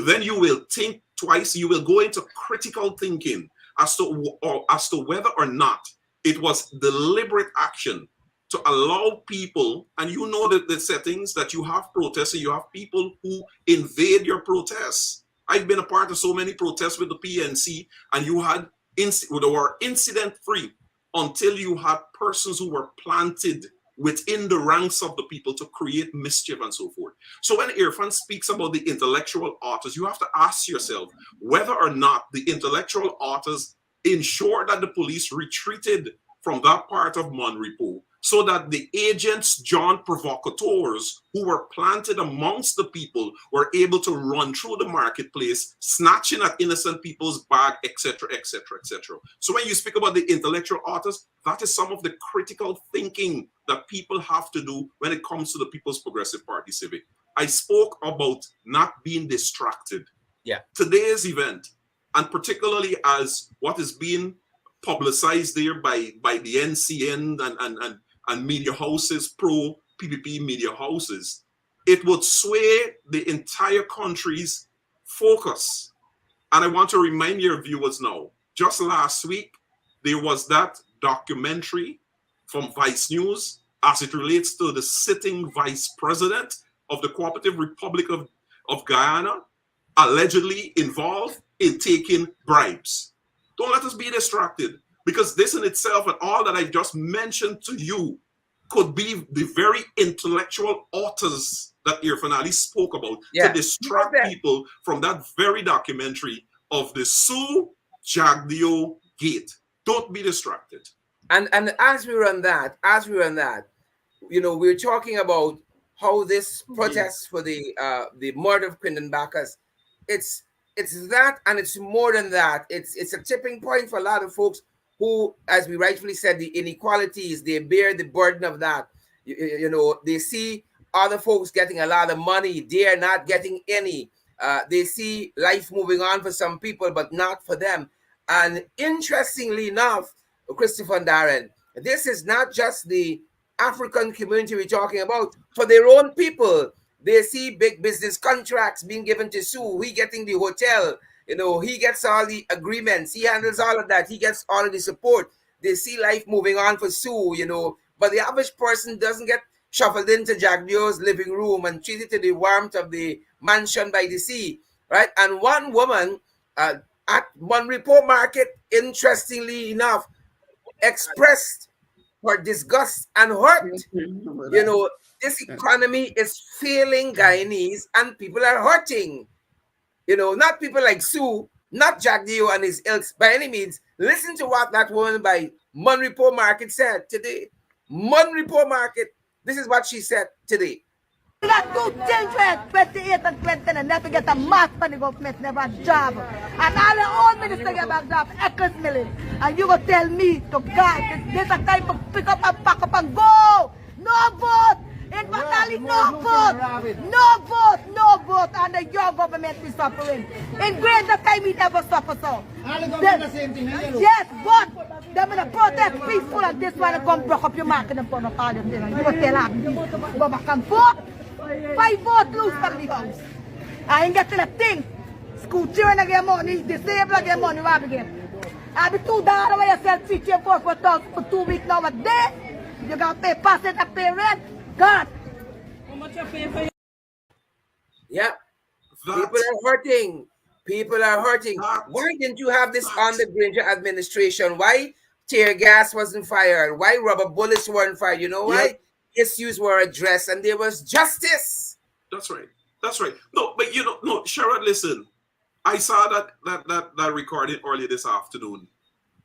then you will think twice, you will go into critical thinking as to whether or not it was deliberate action to allow people, and that the settings that you have protests, you have people who invade your protests. I've been a part of so many protests with the PNC, and there were incident-free until you had persons who were planted within the ranks of the people to create mischief and so forth. So when Irfan speaks about the intellectual authors, you have to ask yourself whether or not the intellectual authors ensured that the police retreated from that part of Monrepo, so that the agents, John provocateurs, who were planted amongst the people, were able to run through the marketplace, snatching at innocent people's bag, etc., etc., etc. So when you speak about the intellectual authors, that is some of the critical thinking that people have to do when it comes to the People's Progressive Party Civic. I spoke about not being distracted. Yeah. Today's event, and particularly as what is being publicized there by the NCN and media houses, pro-PPP media houses, it would sway the entire country's focus. And I want to remind your viewers now, just last week, there was that documentary from Vice News as it relates to the sitting vice president of the Cooperative Republic of Guyana, allegedly involved in taking bribes. Don't let us be distracted, because this in itself and all that I just mentioned to you could be the very intellectual authors that Irfan Ali spoke about to distract people from that very documentary of the Sue Jagdeo Gate. Don't be distracted. And as we run that, we're talking about how this protest for the murder of Quindon Bacchus, it's that, and it's more than that. It's a tipping point for a lot of folks who, as we rightfully said, the inequalities, they bear the burden of that. They see other folks getting a lot of money, they're not getting any. They see life moving on for some people, but not for them. And interestingly enough, Christopher and Darren, this is not just the African community we're talking about. For their own people, they see big business contracts being given to Sue. He getting the hotel. He gets all the agreements. He handles all of that. He gets all of the support. They see life moving on for Sue, but the average person doesn't get shuffled into Jack Deo's living room and treated to the warmth of the mansion by the sea, right? And one woman at one report market, interestingly enough, expressed her disgust and hurt. You know, this economy is failing Guyanese and people are hurting. You know, not people like Sue, not Jack Deo and his ilks by any means. Listen to what that woman by Monrepo Market said today. Monrepo Market, this is what she said today. We got 2 children, 28 and 20, and never get a mark from the government, never a job. And all the old minister get back job, Eccles Milling. And you go tell me to God, this is a time to pick up and pack up and go. No vote. In Batali, no vote. No vote, no vote. And your government is suffering. In greater time, we never suffer so. The same thing. Yes, but they're going to protest peaceful and this one come broke up your market in front of all them. You go tell them, go back and forth. 5 votes lose from the house. I ain't getting a thing. School children get money, disabled get money, what again? I be $2 where you sell 3 4 for 2 weeks now a day. You got to pay passage and pay rent. God. How much you pay for? Yeah. People are hurting. People are hurting. Why didn't you have this on the Granger administration? Why tear gas wasn't fired? Why rubber bullets weren't fired? You know why? Yep. Issues were addressed and there was justice. That's right. That's right. No, but you know, no, Sherrod, listen. I saw that recording earlier this afternoon.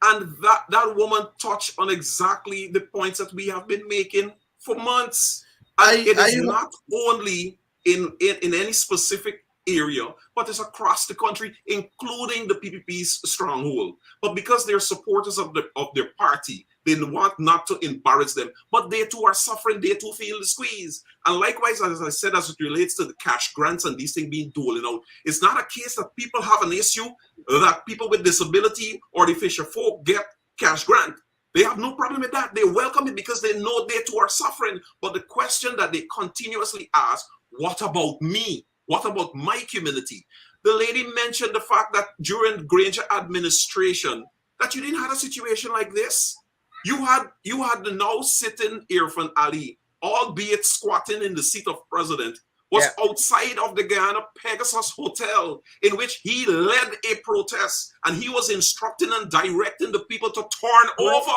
And that woman touched on exactly the points that we have been making for months. And it is not only in any specific area, but it's across the country, including the PPP's stronghold. But because they're supporters of their party, they want not to embarrass them. But they too are suffering. They too feel the squeeze. And likewise, as I said, as it relates to the cash grants and these things being doled out, it's not a case that people have an issue that people with disability or the fisher folk get cash grant. They have no problem with that. They welcome it because they know they too are suffering. But the question that they continuously ask, what about me? What about my community? The lady mentioned the fact that during Granger administration, that you didn't have a situation like this. You had the now sitting Irfan Ali, albeit squatting in the seat of president, was outside of the Guyana Pegasus Hotel, in which he led a protest, and he was instructing and directing the people to turn over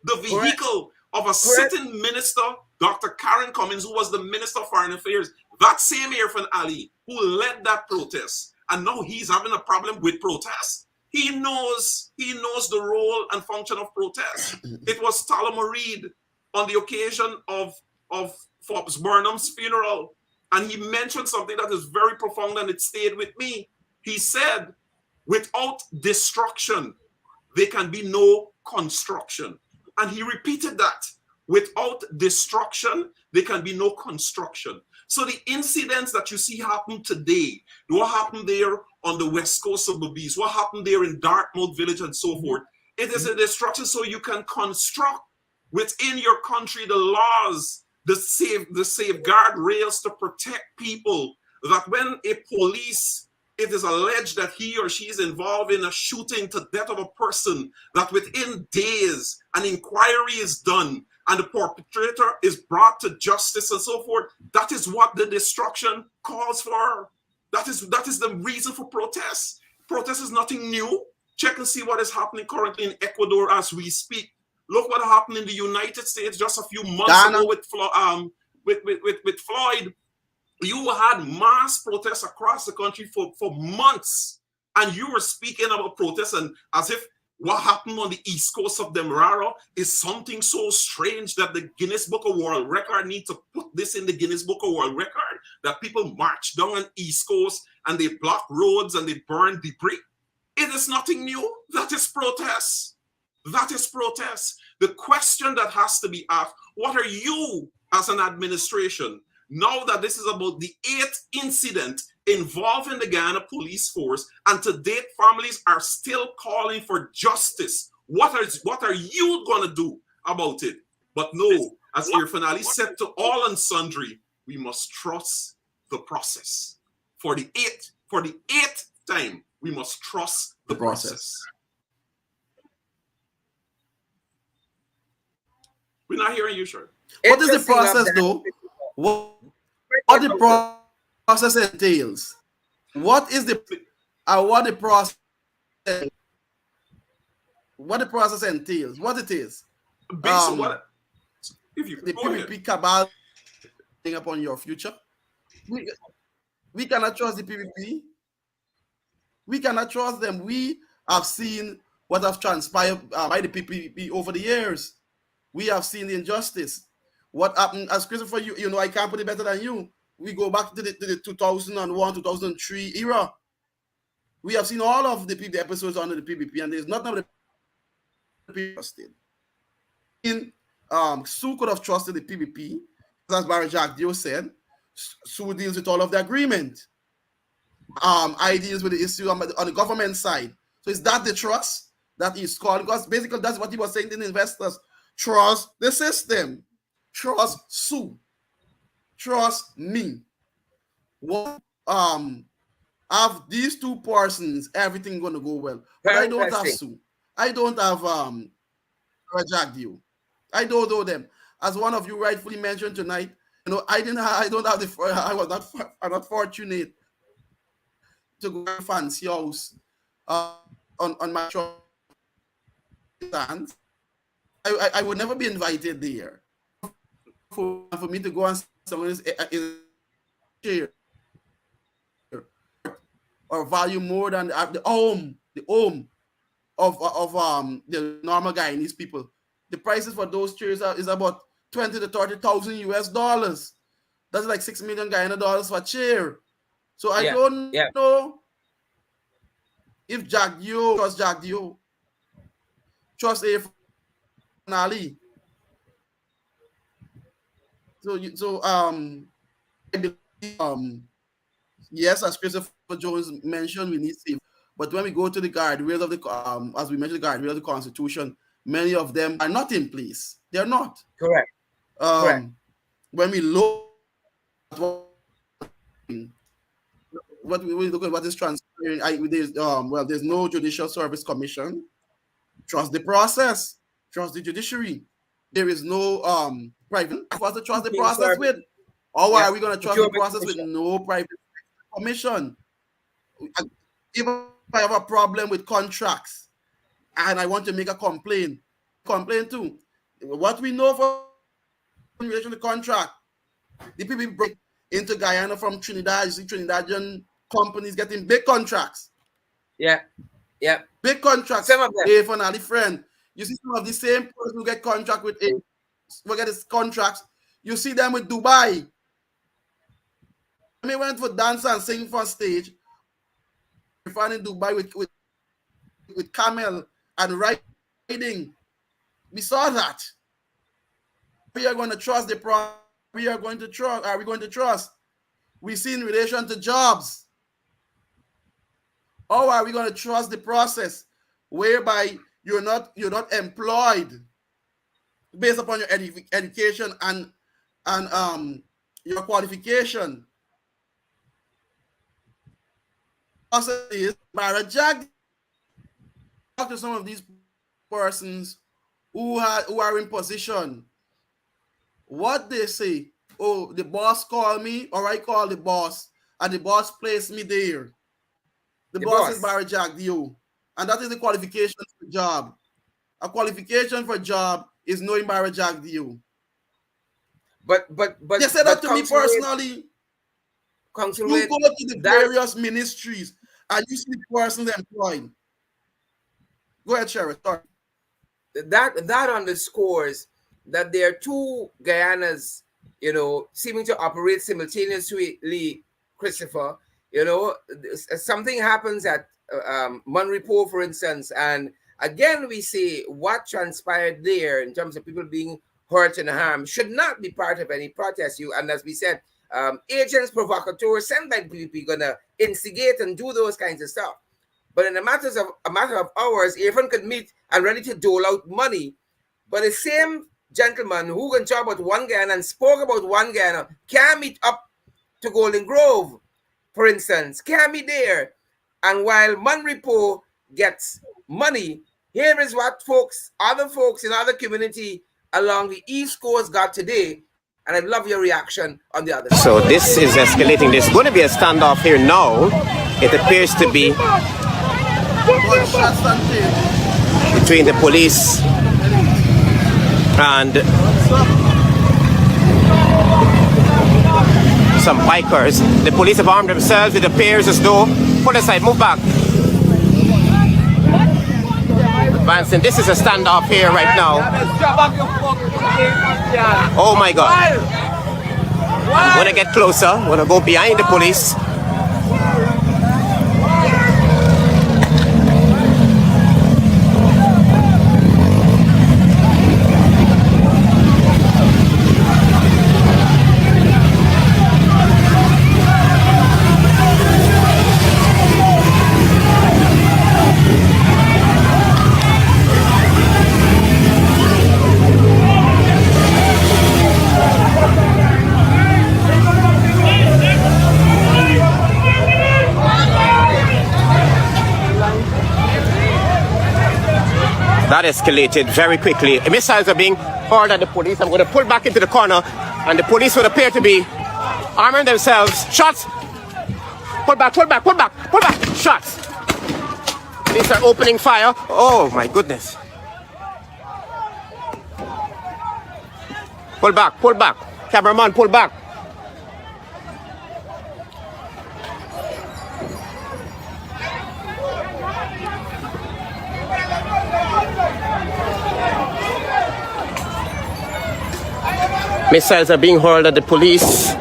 the vehicle of a sitting minister, Dr. Karen Cummins, who was the Minister of Foreign Affairs. That same Irfan Ali who led that protest, and now he's having a problem with protests. He knows the role and function of protest. It was Talma Reed on the occasion of Forbes Burnham's funeral, and he mentioned something that is very profound, and it stayed with me. He said, without destruction, there can be no construction. And he repeated that. Without destruction, there can be no construction. So the incidents that you see happen today, what happened there on the west coast of Belize, what happened there in Dartmouth Village and so forth, it is a destruction so you can construct within your country the laws, the safeguard rails to protect people, that when a police, it is alleged that he or she is involved in a shooting to death of a person, that within days an inquiry is done and the perpetrator is brought to justice and so forth. That is what the destruction calls for. That is the reason for protests. Protest is nothing new. Check and see what is happening currently in Ecuador as we speak. Look what happened in the United States just a few months ago with Floyd. You had mass protests across the country for months, and you were speaking about protests and as if what happened on the east coast of Demerara is something so strange that the Guinness Book of World Record need to put this in the Guinness Book of World Record, that people march down on east coast and they block roads and they burn debris. It is nothing new. That is protest. That is protest. The question that has to be asked, what are you as an administration, now that this is about the 8th incident involving the Guyana police force, and to date families are still calling for justice, what are you going to do about it? But no, as Irfan Ali said to all and sundry, we must trust the process. For the eighth time, we must trust the process. We're not hearing you, sure. What is the Interesting of process, that. though? What the process entails? What is the what the process? What the process entails? What it is? Based on what? If you The go ahead. PVP cabal upon your future. We cannot trust the PVP. We cannot trust them. We have seen what have transpired by the PVP over the years. We have seen the injustice. What happened, as Christopher, you know, I can't put it better than you. We go back to the 2001, 2003 era. We have seen all of the episodes under the PVP, and there's nothing of the PVP trusted. Sue could have trusted the PVP, as Barry Jack Dio said. Sue deals with all of the agreement. I deals with the issue on the government side. So is that the trust that he's calling? Because basically that's what he was saying to the investors. Trust the system. Trust Sue. Trust me. What have these two persons, everything gonna go well. But I don't have Sue. I don't have Jack Dio. I don't know them. As one of you rightfully mentioned tonight, you know, I was not fortunate to go to a fancy house on my stand. I would never be invited there. For me to go and someone is share or value more than the home of the normal Guyanese people. The prices for those chairs is about 20 to 30,000 US dollars. That's like $6 million Guyana dollars for a chair. So I don't know if Jack Dio trust A Ali. So I believe yes, as Christopher Jones mentioned, we need safe. But when we go to the guardrails of the as we mentioned, the guardrails of the Constitution, many of them are not in place. They're not. Correct. Correct. When we look at what we look at what is transpiring, there's no Judicial Service Commission. Trust the process. Trust the judiciary. There is no private for us to trust the process with. Or are we going to trust the process with no private commission? If I have a problem with contracts and I want to make a complaint too. What we know for in relation to contract, the people break into Guyana from Trinidad. You see Trinidadian companies getting big contracts. Yeah. Big contracts. Some of them. Hey, finally, friend. You see some of the same person who get contract with his contracts. You see them with Dubai. When we went for dance and sing for stage, we found in Dubai with camel and riding. We saw that. We are going to trust the process. Are we going to trust? We see in relation to jobs. Or are we going to trust the process whereby you're not employed based upon your education and your qualification? Process is Barajag. Talk to some of these persons who are in position. What they say, oh, the boss called me, or I call the boss, and the boss placed me there. The boss is Barry Jack Dio, and that is the qualification for job. A qualification for job is knowing Barry Jack Dio. But they said that to me personally. You go to the various ministries and you see persons employed. Go ahead, Sheriff. Sorry. That underscores that there are two Guyanas, you know, seeming to operate simultaneously, Christopher. You know, something happens at Monrepo, for instance, and again we see what transpired there in terms of people being hurt and harmed should not be part of any protest. And as we said, agents provocateurs sent by the PVP gonna instigate and do those kinds of stuff. But in a matter of hours, everyone could meet and ready to dole out money. But the same gentleman who can talk about one Guyana and spoke about one Guyana can't meet up to Golden Grove, for instance, can't be there. And while Monrepo gets money, here is what other folks in other community along the East Coast got today, and I'd love your reaction on the other side. So this is escalating. There's going to be a standoff here now. It appears to be between the police and some bikers. The police have armed themselves. It appears as though, pull aside, move back. Advancing. This is a standoff here right now. Oh my God. When I get closer, when I go behind the police. That escalated very quickly. Missiles are being fired at the police. I'm going to pull back into the corner, and the police would appear to be arming themselves. Shots! Pull back, pull back, pull back, pull back! Shots! Police are opening fire. Oh my goodness. Pull back, pull back. Cameraman, pull back. Missiles are being hurled at the police.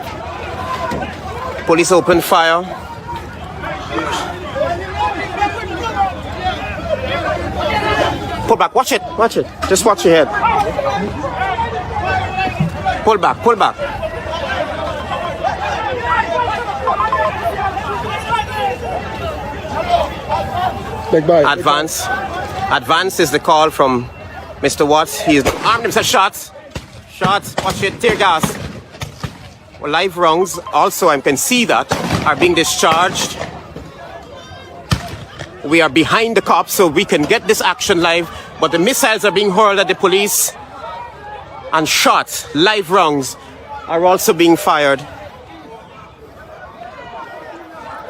Police open fire. Pull back, watch it, watch it. Just watch your head. Pull back, pull back. Advance. Advance is the call from Mr. Watts. He's armed himself. Shots. Shots. Watch it. Tear gas. Well, live rounds also, I can see that, are being discharged. We are behind the cops so we can get this action live, but the missiles are being hurled at the police, and shots, live rounds, are also being fired.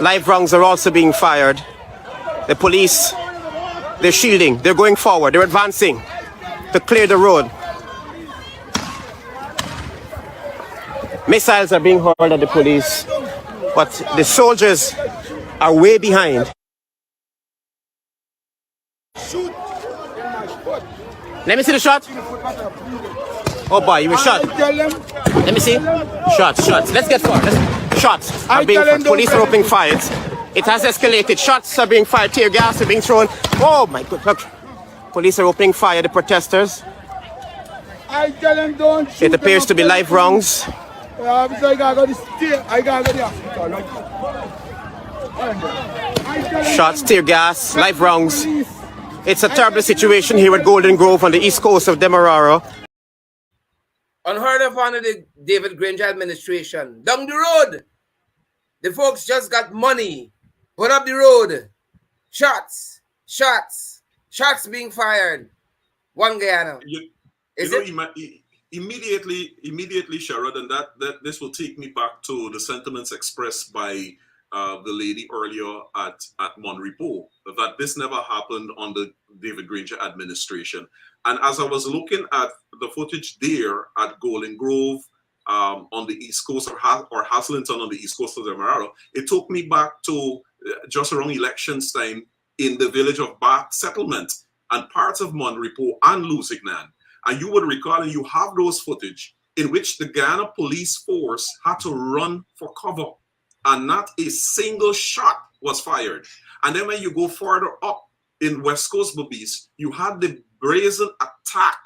Live rounds are also being fired. The police, they're shielding, they're going forward, they're advancing to clear the road. Missiles are being hurled at the police, but the soldiers are way behind. Let me see the shot. Oh boy, you were shot. Let me see. Shots, shots. Let's get forward. Shots are being fired. Police are opening fires. It has escalated. Shots are being fired. Tear gas are being thrown. Oh my God. Look. Police are opening fire. The protesters. It appears to be live rounds. Shots, tear gas, live rounds. It's a terrible situation here at Golden Grove on the east coast of Demerara. Unheard of under the David Granger administration. Down the road, the folks just got money. Put up the road. Shots, shots, shots being fired. One Guyana. Immediately, Sherrod, and that this will take me back to the sentiments expressed by the lady earlier at Monrepo, that this never happened under David Granger administration. And as I was looking at the footage there at Golden Grove on the East Coast, or Haslington on the East Coast of Demerara, it took me back to just around elections time in the village of Bath Settlement and parts of Monrepo and Lusignan. And you would recall, and you have those footage in which the Guyana police force had to run for cover and not a single shot was fired. And then when you go further up in West Coast Bobis, you had the brazen attack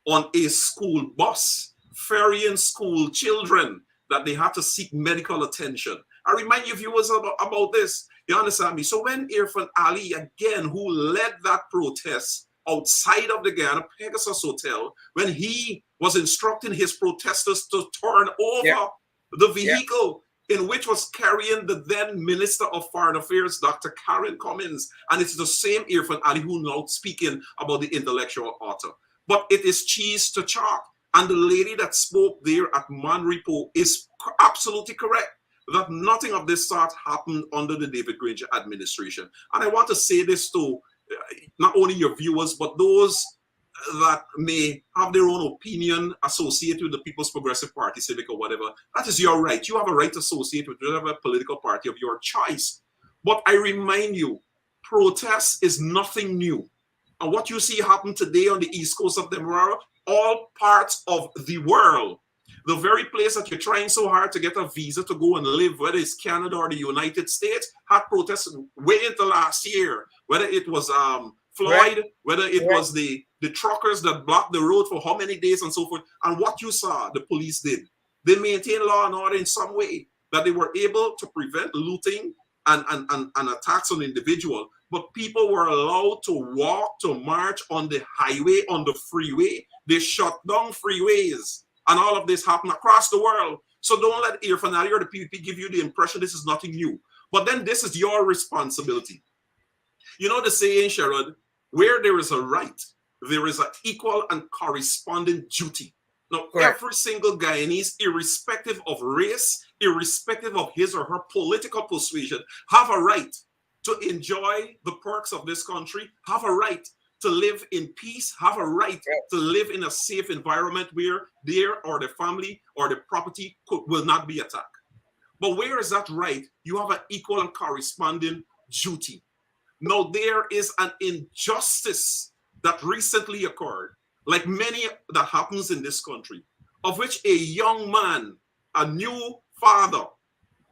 on a school bus, ferrying school children that they had to seek medical attention. I remind you viewers about this. You understand me? So when Irfan Ali, again, who led that protest outside of the Guyana Pegasus Hotel, when he was instructing his protesters to turn over the vehicle in which was carrying the then Minister of Foreign Affairs, Dr. Karen Cummins. And it's the same Irfan Ali who now speaking about the intellectual author. but it is cheese to chalk. And the lady that spoke there at Manripo is absolutely correct that nothing of this sort happened under the David Granger administration. And I want to say this to not only your viewers, but those that may have their own opinion associated with the People's Progressive Party, Civic or whatever. That is your right. You have a right to associate with whatever political party of your choice. But I remind you, protest is nothing new. And what you see happen today on the east coast of Demerara, all parts of the world, the very place that you're trying so hard to get a visa to go and live, whether it's Canada or the United States, had protests way into last year. Whether it was Floyd, whether it was the truckers that blocked the road for how many days and so forth. And what you saw, the police did. They maintained law and order in some way, that they were able to prevent looting and attacks on individual. But people were allowed to walk, to march on the highway, on the freeway. They shut down freeways. And all of this happened across the world. So don't let Irfan Ali or the PPP give you the impression this is nothing new. But then this is your responsibility. You know the saying, Sherrod, where there is a right, there is an equal and corresponding duty. Now, every single Guyanese, irrespective of race, irrespective of his or her political persuasion, have a right to enjoy the perks of this country, have a right to live in peace, have a right to live in a safe environment where their or their family or their property will not be attacked. But where is that right? You have an equal and corresponding duty. Now, there is an injustice that recently occurred, like many that happens in this country, of which a young man, a new father,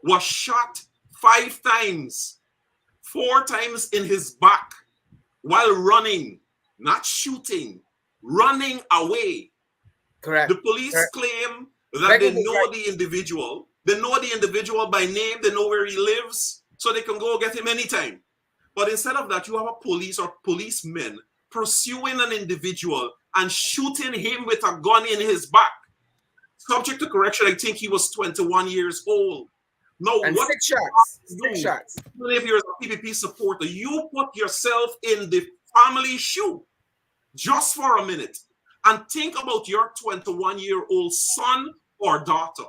was shot 5 times, 4 times in his back while running, not shooting, running away. Correct. The police claim that they know the individual. They know the individual by name. They know where he lives, so they can go get him anytime. But instead of that, you have a police or policemen pursuing an individual and shooting him with a gun in his back. Subject to correction, I think he was 21 years old. No, and what 6 shots. 6 shots. Even if you're a PPP supporter, you put yourself in the family shoe just for a minute and think about your 21-year-old son or daughter,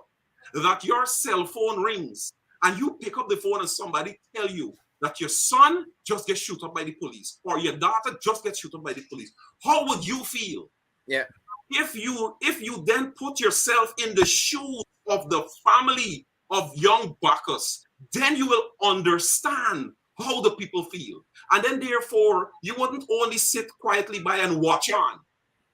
that your cell phone rings and you pick up the phone and somebody tell you that your son just gets shot up by the police or your daughter just gets shot up by the police. How would you feel? Yeah. If you then put yourself in the shoes of the family of young Bacchus, then you will understand how the people feel. And then therefore, you wouldn't only sit quietly by and watch on,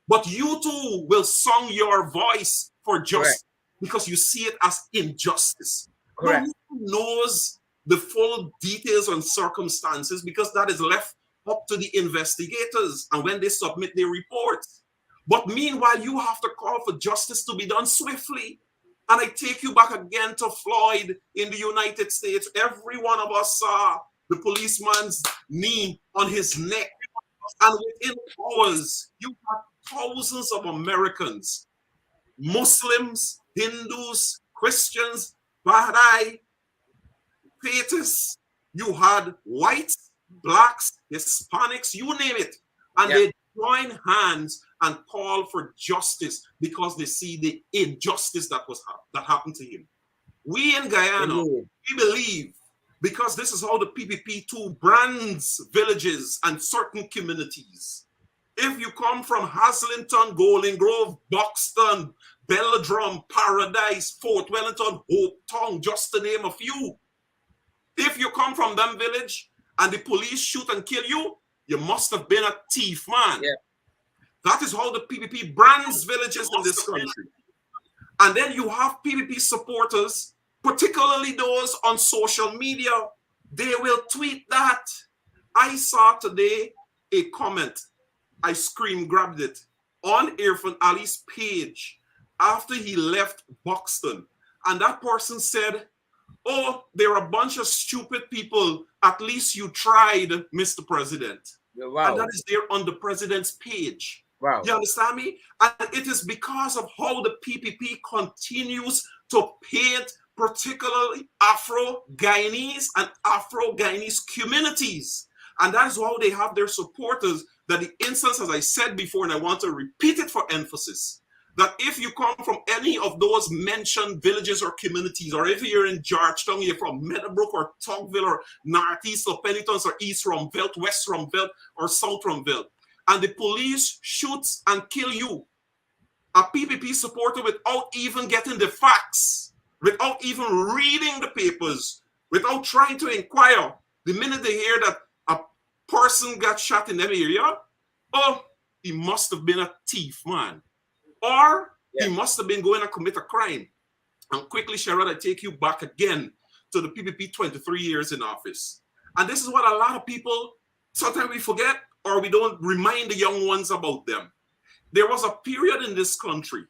but you too will song your voice for justice because you see it as injustice. Correct. No one knows the full details and circumstances because that is left up to the investigators and when they submit their reports. But meanwhile, you have to call for justice to be done swiftly. And I take you back again to Floyd in the United States. Every one of us saw the policeman's knee on his neck. And within hours, you have thousands of Americans, Muslims, Hindus, Christians, Baha'i, Patis, you had whites, blacks, Hispanics, you name it. And they join hands and call for justice because they see the injustice that happened to him. We in Guyana, we believe, because this is how the PPP too brands villages and certain communities. If you come from Haslington, Golden Grove, Buxton, Belladrum, Paradise, Fort Wellington, Hope Town, just to name a few, if you come from them village and the police shoot and kill you, you must have been a thief, man. Yeah. That is how the PPP brands villages in this country. And then you have PPP supporters, particularly those on social media. They will tweet that. I saw today a comment. I screen grabbed it on Irfan Ali's page after he left Buxton. And that person said, "Oh, they're a bunch of stupid people. At least you tried, Mr. President." Wow. And that is there on the president's page. Wow. You understand me? And it is because of how the PPP continues to paint particularly Afro-Guyanese and Afro-Guyanese communities. And that is how they have their supporters that the instance, as I said before, and I want to repeat it for emphasis, that if you come from any of those mentioned villages or communities, or if you're in Georgetown, you're from Meadowbrook or Tugville or Northeast or Penitence or East Rumville, West Rumville or South Rumville, and the police shoots and kill you, a PPP supporter, without even getting the facts, without even reading the papers, without trying to inquire, the minute they hear that a person got shot in that area, oh, he must have been a thief, man. Or he must have been going to commit a crime. And quickly, Sherrod, I take you back again to the PPP 23 years in office. And this is what a lot of people, sometimes we forget or we don't remind the young ones about them. There was a period in this country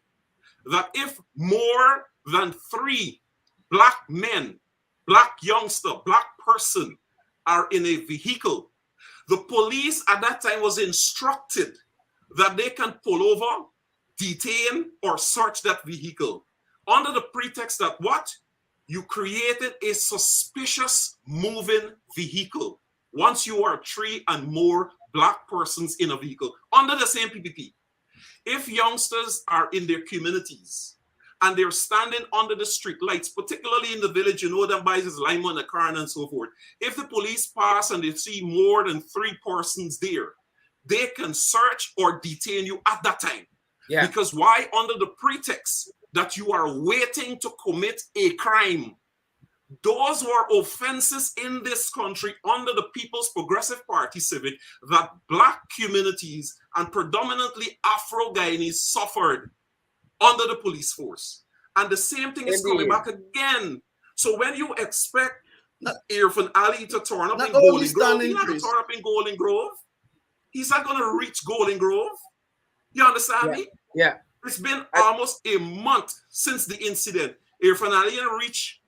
that if more than 3 black men, black youngster, black person are in a vehicle, the police at that time was instructed that they can pull over, detain, or search that vehicle under the pretext that what? You created a suspicious moving vehicle once you are 3 and more black persons in a vehicle under the same PPP. If youngsters are in their communities and they're standing under the street lights, particularly in the village, you know them by his lima and the car and so forth. If the police pass and they see more than 3 persons there, they can search or detain you at that time. Yeah. Because why? Under the pretext that you are waiting to commit a crime. Those were offenses in this country under the People's Progressive Party Civic that black communities and predominantly Afro-Guyanese suffered under the police force. And the same thing is coming back again. So when you expect Irfan Ali to turn up in Golden Grove, he's not going to turn up in Golden Grove. He's not going to reach Golden Grove. You understand me? Yeah. It's been almost a month since the incident. Irfan Ali reached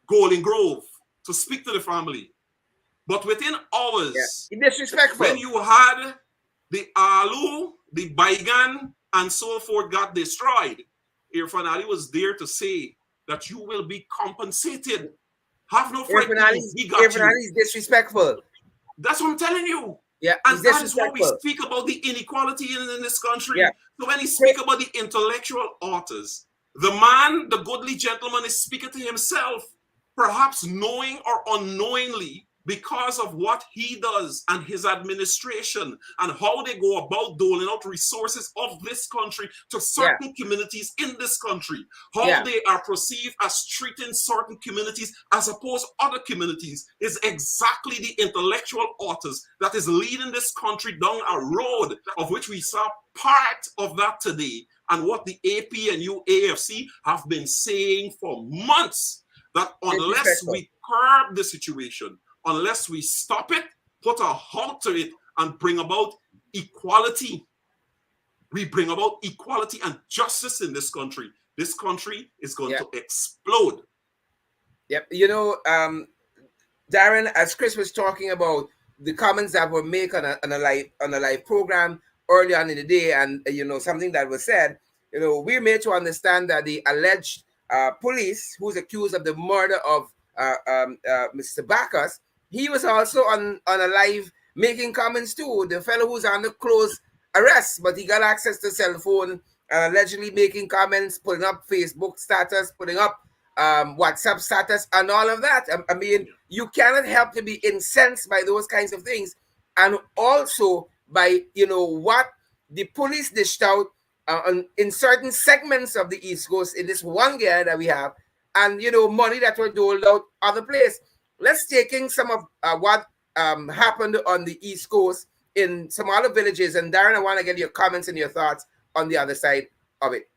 Golden Grove to speak to the family. But within hours, disrespectful. When you had the Alu, the Baigan, and so forth got destroyed, Irfan Ali was there to say that you will be compensated. Have no fright. Irfan Ali is disrespectful. That's what I'm telling you. Yeah, and that is why we speak about the inequality in this country. Yeah. So when he speak about the intellectual authors, the man, the goodly gentleman, is speaking to himself, perhaps knowing or unknowingly, because of what he does and his administration and how they go about doling out resources of this country to certain communities in this country, how they are perceived as treating certain communities as opposed to other communities, is exactly the intellectual authors that is leading this country down a road of which we saw part of that today, and what the APNU AFC have been saying for months, that unless we curb the situation, unless we stop it, put a halt to it, and bring about equality, we bring about equality and justice in this country. This country is going to explode. Yep. You know, Darren, as Chris was talking about the comments that were made on a live program early on in the day, and you know, something that was said, you know, we're made to understand that the alleged police who's accused of the murder of Mr. Bacchus, he was also on a live making comments too. The fellow who's under close arrest, but he got access to cell phone, allegedly making comments, putting up Facebook status, putting up WhatsApp status, and all of that. I mean, you cannot help to be incensed by those kinds of things, and also by, you know, what the police dished out in certain segments of the East Coast in this one year that we have, and, you know, money that were doled out other place. Let's take in some of what happened on the East Coast in some other villages. And Darren, I want to get your comments and your thoughts on the other side of it.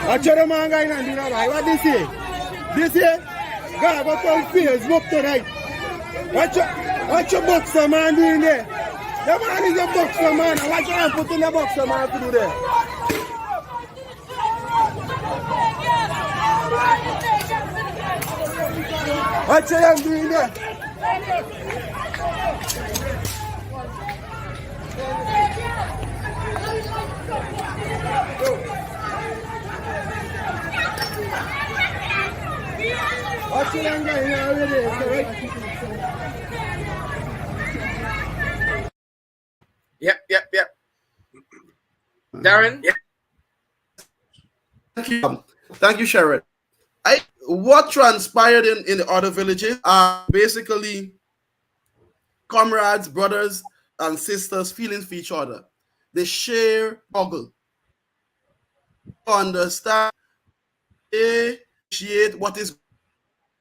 What this is? This here? God, what on Facebook tonight? What your boxer man doing there? The man is a boxer man. What you want to put in the boxer man to do there? What you doing there? Watch it and going already, correct? Yep. Darren? Thank you, Sharon. What transpired in the other villages are basically comrades, brothers, and sisters feelings for each other. They share struggle. Understand, appreciate what is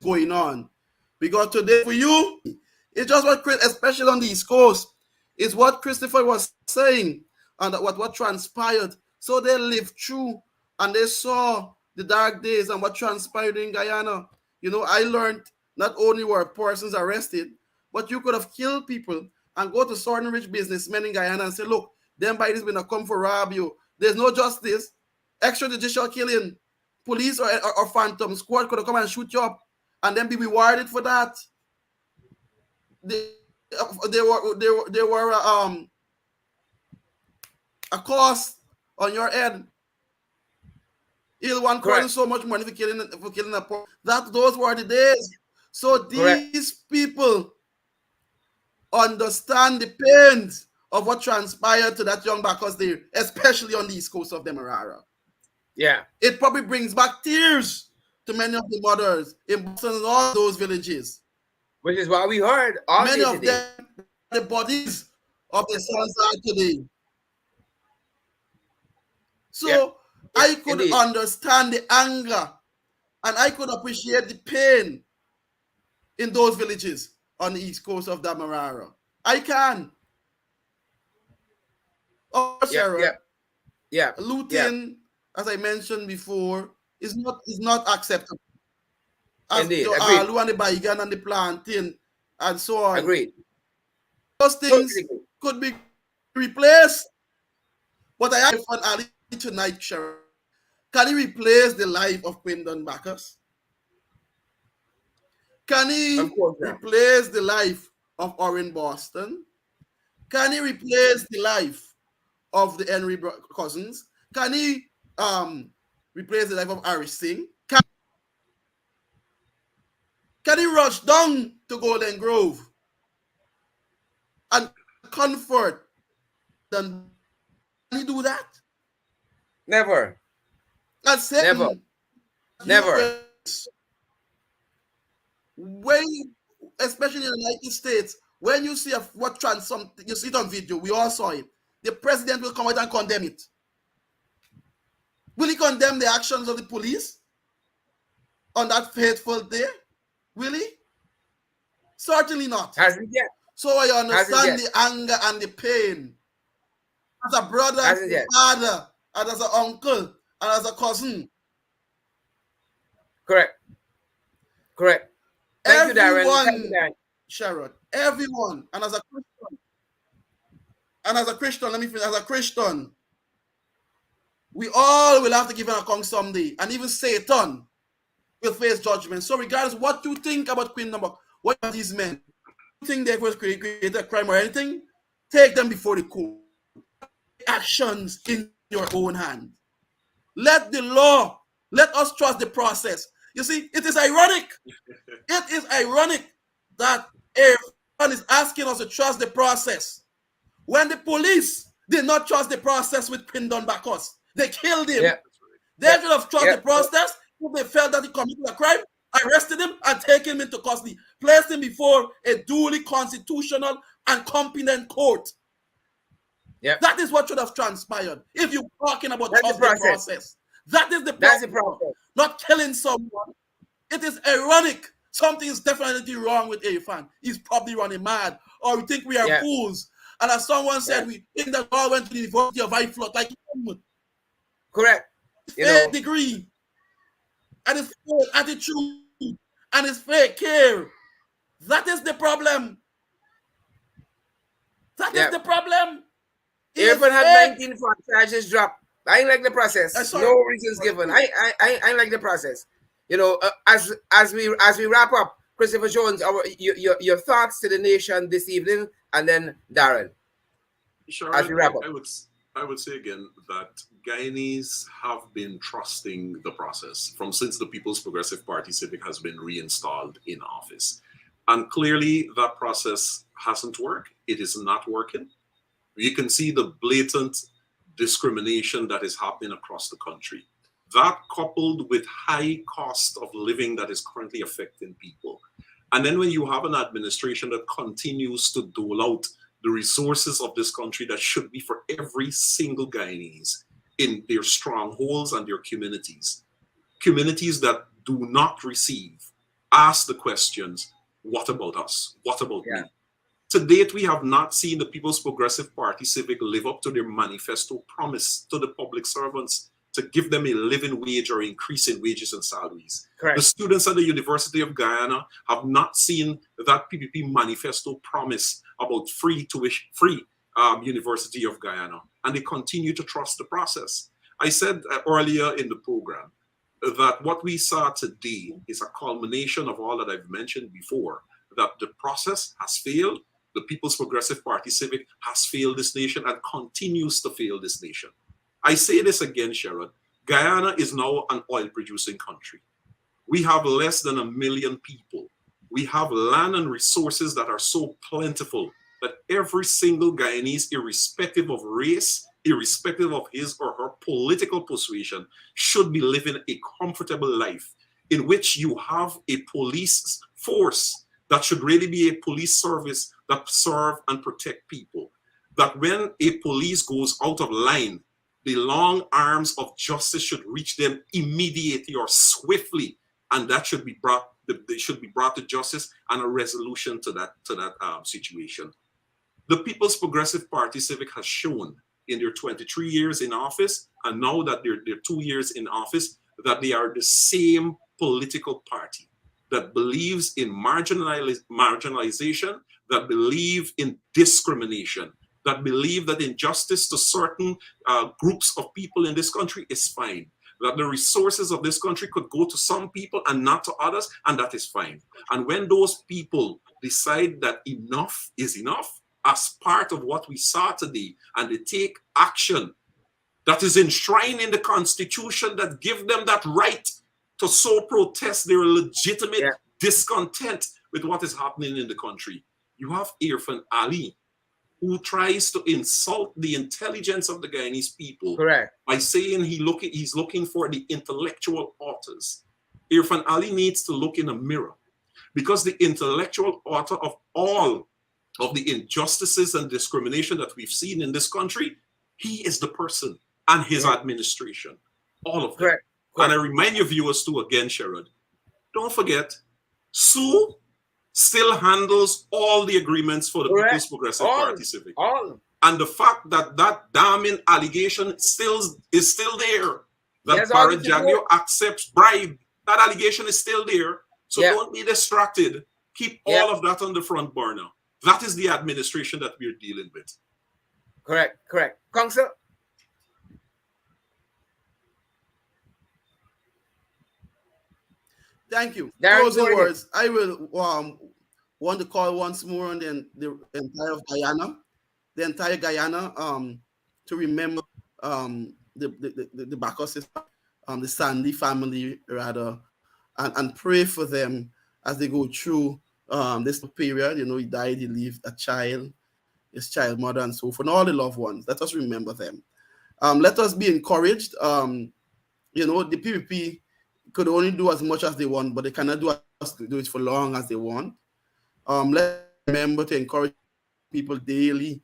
going on. Because today, for you, it's just what, especially on the East Coast, is what Christopher was saying and what transpired. So they lived through and they saw the dark days and what transpired in Guyana. You know, I learned not only were persons arrested, but you could have killed people and go to certain rich businessmen in Guyana and say, look, them by this gonna come for rob you. There's no justice. Extrajudicial killing. Police or phantom squad could have come and shoot you up and then be rewarded for that. They were a cost on your head. One calling so much money for killing a poor. Those were the days. So these people understand the pains of what transpired to that young Bacchus there, especially on the East Coast of Demerara. Yeah. It probably brings back tears to many of the mothers in Boston and all those villages. Which is what we heard all many of today. them, the bodies of their sons are today. So I could understand the anger and I could appreciate the pain in those villages on the East Coast of Demerara. I can. Oh, Sarah. Yeah. Looting, as I mentioned before, is not acceptable. Indeed. Alu and the Baigan and the plantain and so on. Agreed. Those things could be replaced. But I ask on Ali tonight, Sharon. Can he replace the life of Quindon Bacchus? Can he replace the life of Orrin Boston? Can he replace the life of the Henry cousins? Can he replace the life of Harry Singh? Can he rush down to Golden Grove and comfort them? Can he do that? Never. That's it. Never. When, especially in the United States, when you see you see it on video, we all saw it. The president will come out and condemn it. Will he condemn the actions of the police on that fateful day? Will he? Certainly not. Hasn't yet. So I understand the anger and the pain. As a brother, as a father, and as an uncle, and as a cousin. Correct. Thank you, Darren. Sharon, everyone, and as a Christian, let me finish. As a Christian, we all will have to give an account someday, and even Satan will face judgment. So, regardless of what you think about Quindon, what are these men? You think they will create a crime or anything? Take them before the court. Actions in your own hand. Let the law. Let us trust the process. You see, it is ironic. It is ironic that everyone is asking us to trust the process. When the police did not trust the process with Quindon Bacchus, they killed him. They should have trusted the process. If they felt that he committed a crime, arrested him and taken him into custody, placed him before a duly constitutional and competent court. That is what should have transpired. If you're talking about the process, that is the problem. Not killing someone. It is ironic. Something is definitely wrong with Irfan. He's probably running mad, or we think we are fools. And as someone said, we think that all went to the University of Iflot, like him. Correct. Fake degree, and his fake attitude, and his fake care. That is the problem. That is the problem. Irfan had 19 fraud charges dropped. I ain't like the process. No reasons given. I like the process. You know, as we wrap up, Christopher Jones, your thoughts to the nation this evening, and then Darren. Sure. As we wrap up, I would say again that Guyanese have been trusting the process from since the People's Progressive Party Civic has been reinstalled in office. And clearly that process hasn't worked. It is not working. You can see the blatant discrimination that is happening across the country. That coupled with high cost of living that is currently affecting people. And then when you have an administration that continues to dole out the resources of this country that should be for every single Guyanese in their strongholds and their communities, communities that do not receive, ask the questions, what about us? What about me? To date, we have not seen the People's Progressive Party Civic live up to their manifesto promise to the public servants to give them a living wage or increase in wages and salaries. Correct. The students at the University of Guyana have not seen that PPP manifesto promise about free tuition, free University of Guyana, and they continue to trust the process. I said earlier in the program that what we saw today is a culmination of all that I've mentioned before, that the process has failed. The People's Progressive Party Civic has failed this nation and continues to fail this nation. I say this again, Sherrod. Guyana is now an oil-producing country. We have less than 1 million people. We have land and resources that are so plentiful that every single Guyanese, irrespective of race, irrespective of his or her political persuasion, should be living a comfortable life in which you have a police force that should really be a police service that serve and protect people. That when a police goes out of line, the long arms of justice should reach them immediately or swiftly, and that should be brought. They should be brought to justice and a resolution to that situation. The People's Progressive Party Civic has shown in their 23 years in office, and now that they're 2 years in office, that they are the same political party that believes in marginalization, that believe in discrimination, that believe that injustice to certain groups of people in this country is fine, that the resources of this country could go to some people and not to others, and that is fine. And when those people decide that enough is enough, as part of what we saw today, and they take action that is enshrined in the Constitution that give them that right to so protest their legitimate discontent with what is happening in the country. You have Irfan Ali, who tries to insult the intelligence of the Guyanese people by saying he's looking for the intellectual authors. Irfan Ali needs to look in a mirror, because the intellectual author of all of the injustices and discrimination that we've seen in this country, he is the person and his administration, all of them. And I remind your viewers too, again, Sherrod, don't forget, Sue still handles all the agreements for the People's Progressive Party Civic. And the fact that that damning allegation is still there, that Barrett Jaglio accepts bribe, that allegation is still there. So don't be distracted. Keep all of that on the front burner. That is the administration that we're dealing with. Correct. Council? Thank you. Closing words. I will want to call once more on the entire Guyana, to remember the Bacchus, the Sandy family rather, and pray for them as they go through this period. You know, he died, he left a child, his child mother, and so forth, and all the loved ones. Let us remember them. Let us be encouraged. You know, the PPP could only do as much as they want, but they cannot do it for long as they want. Let's remember to encourage people daily.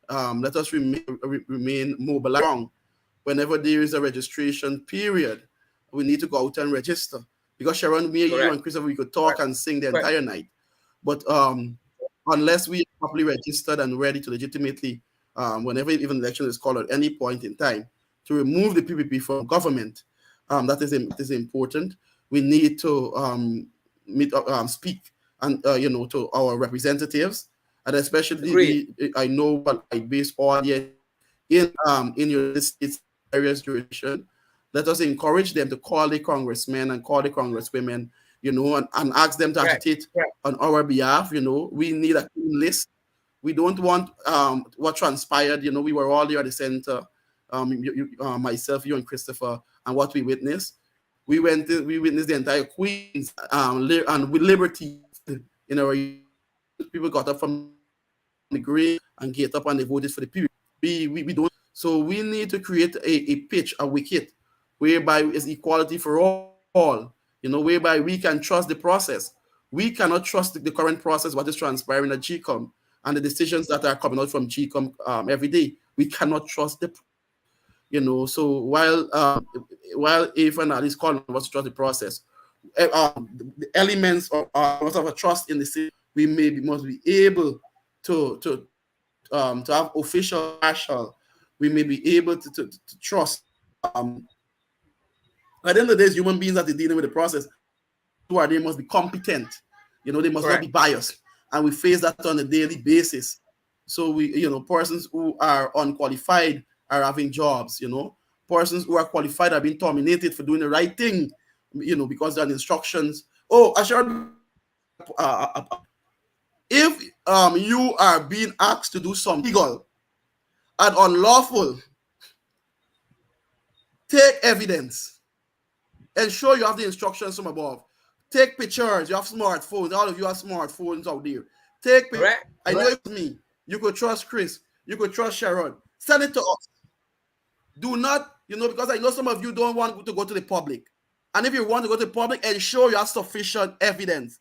Let us remain mobile. Whenever there is a registration period, we need to go out and register. Because Sharon, me, you, and Christopher, we could talk and sing the entire night. But unless we are properly registered and ready to legitimately, whenever even election is called at any point in time, to remove the PPP from government, that is important. We need to speak and to our representatives, and especially I know what I base all in your states various jurisdictions. Let us encourage them to call the congressmen and call the congresswomen, and ask them to agitate on our behalf. We need a clean list. We don't want what transpired. We were all there at the center myself, you, and Christopher, and what we witnessed. We witnessed the entire Queens and with liberty. People got up from the grave and get up and they voted for the period. We don't. So we need to create a pitch, a wicket, whereby it's equality for all. Whereby we can trust the process. We cannot trust the current process, what is transpiring at GCOM, and the decisions that are coming out from GCOM every day. We cannot trust the. So while AFNL is calling us to trust the process, the elements of a trust in the city, we must be able to have official marshal. We may be able to trust. At the end of the day, human beings that are dealing with the process, they must be competent. They must not be biased, and we face that on a daily basis. So persons who are unqualified are having jobs. Persons who are qualified are being terminated for doing the right thing. Because there are instructions. Oh, I should. If you are being asked to do something illegal and unlawful, take evidence. Ensure you have the instructions from above. Take pictures. You have smartphones. All of you have smartphones out there. Take pictures. I know it's me. You could trust Chris. You could trust Sharon. Send it to us. Do not, because I know some of you don't want to go to the public. And if you want to go to the public, ensure you have sufficient evidence.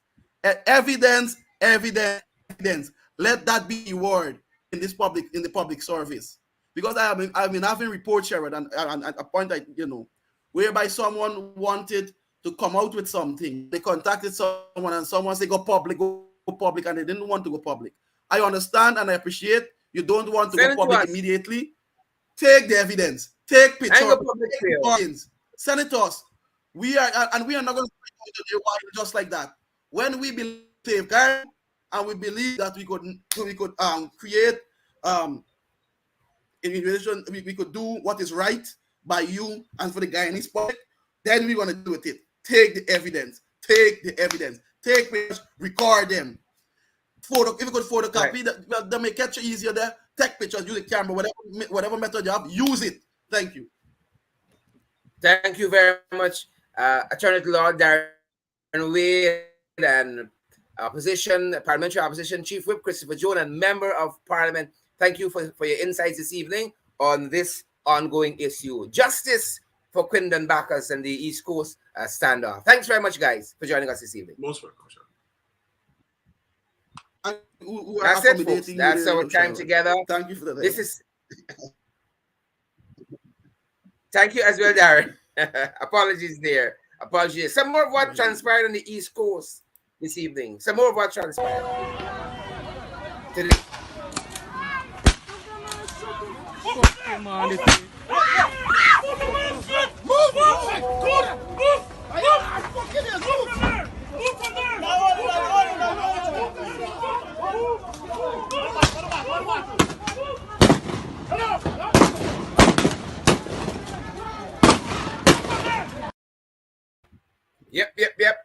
Evidence. Let that be the word in the public service. Because I've been having reports, Sharon, and a point whereby someone wanted to come out with something. They contacted someone and someone said go public, and they didn't want to go public. I understand and I appreciate you don't want to go public immediately. Take the evidence. Take pictures. Send it to us. We are not going to just like that. When we believe safeguard and we believe that we could create immigration, we could do what is right by you and for the Guyanese public, then we're going to do with it. Take the evidence. Take pictures, record them. If you could photocopy, that may catch you easier there. Take pictures, use the camera, whatever method you have, use it. Thank you. Thank you very much, Attorney at Law Darren Wade and Parliamentary Opposition Chief Whip Christopher Jones and Member of Parliament. Thank you for your insights this evening on this ongoing issue. Justice for Quindon, Bacchus, and the East Coast standoff. Thanks very much, guys, for joining us this evening. Most welcome, sir. That's it, folks. That's our time together. Thank you for that. Thank you as well, Darren. Apologies there. Apologies. Some more of what transpired on the East Coast this evening. Some more of what transpired. Yep.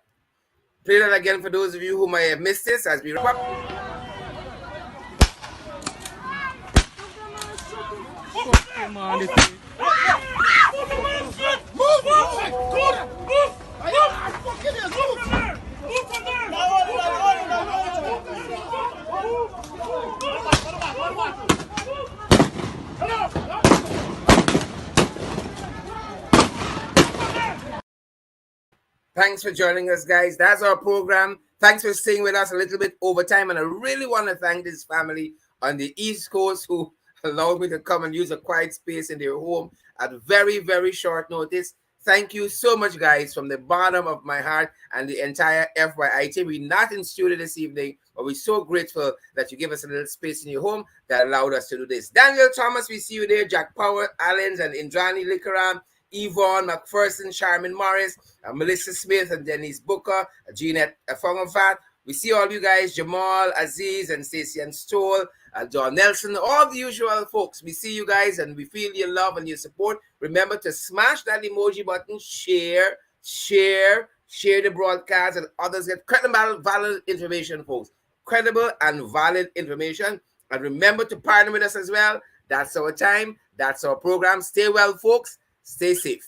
Play that again for those of you who may have missed this as we wrap up. Thanks for joining us, guys. That's our program. Thanks for staying with us a little bit over time. And I really want to thank this family on the East Coast who allowed me to come and use a quiet space in their home at very, very short notice. Thank you so much, guys, from the bottom of my heart and the entire FYI team. We're not in studio this evening, but we're so grateful that you give us a little space in your home that allowed us to do this. Daniel Thomas, we see you there. Jack Power, Allens, and Indrani Likaram. Yvonne McPherson, Charmin Morris, Melissa Smith, and Denise Booker, Jeanette Fongafat. We see all you guys, Jamal, Aziz, and Stacey and Stoll, John Nelson, all the usual folks. We see you guys and we feel your love and your support. Remember to smash that emoji button, share the broadcast, and others get credible, valid information, folks. Credible and valid information. And remember to partner with us as well. That's our time. That's our program. Stay well, folks. Stay safe.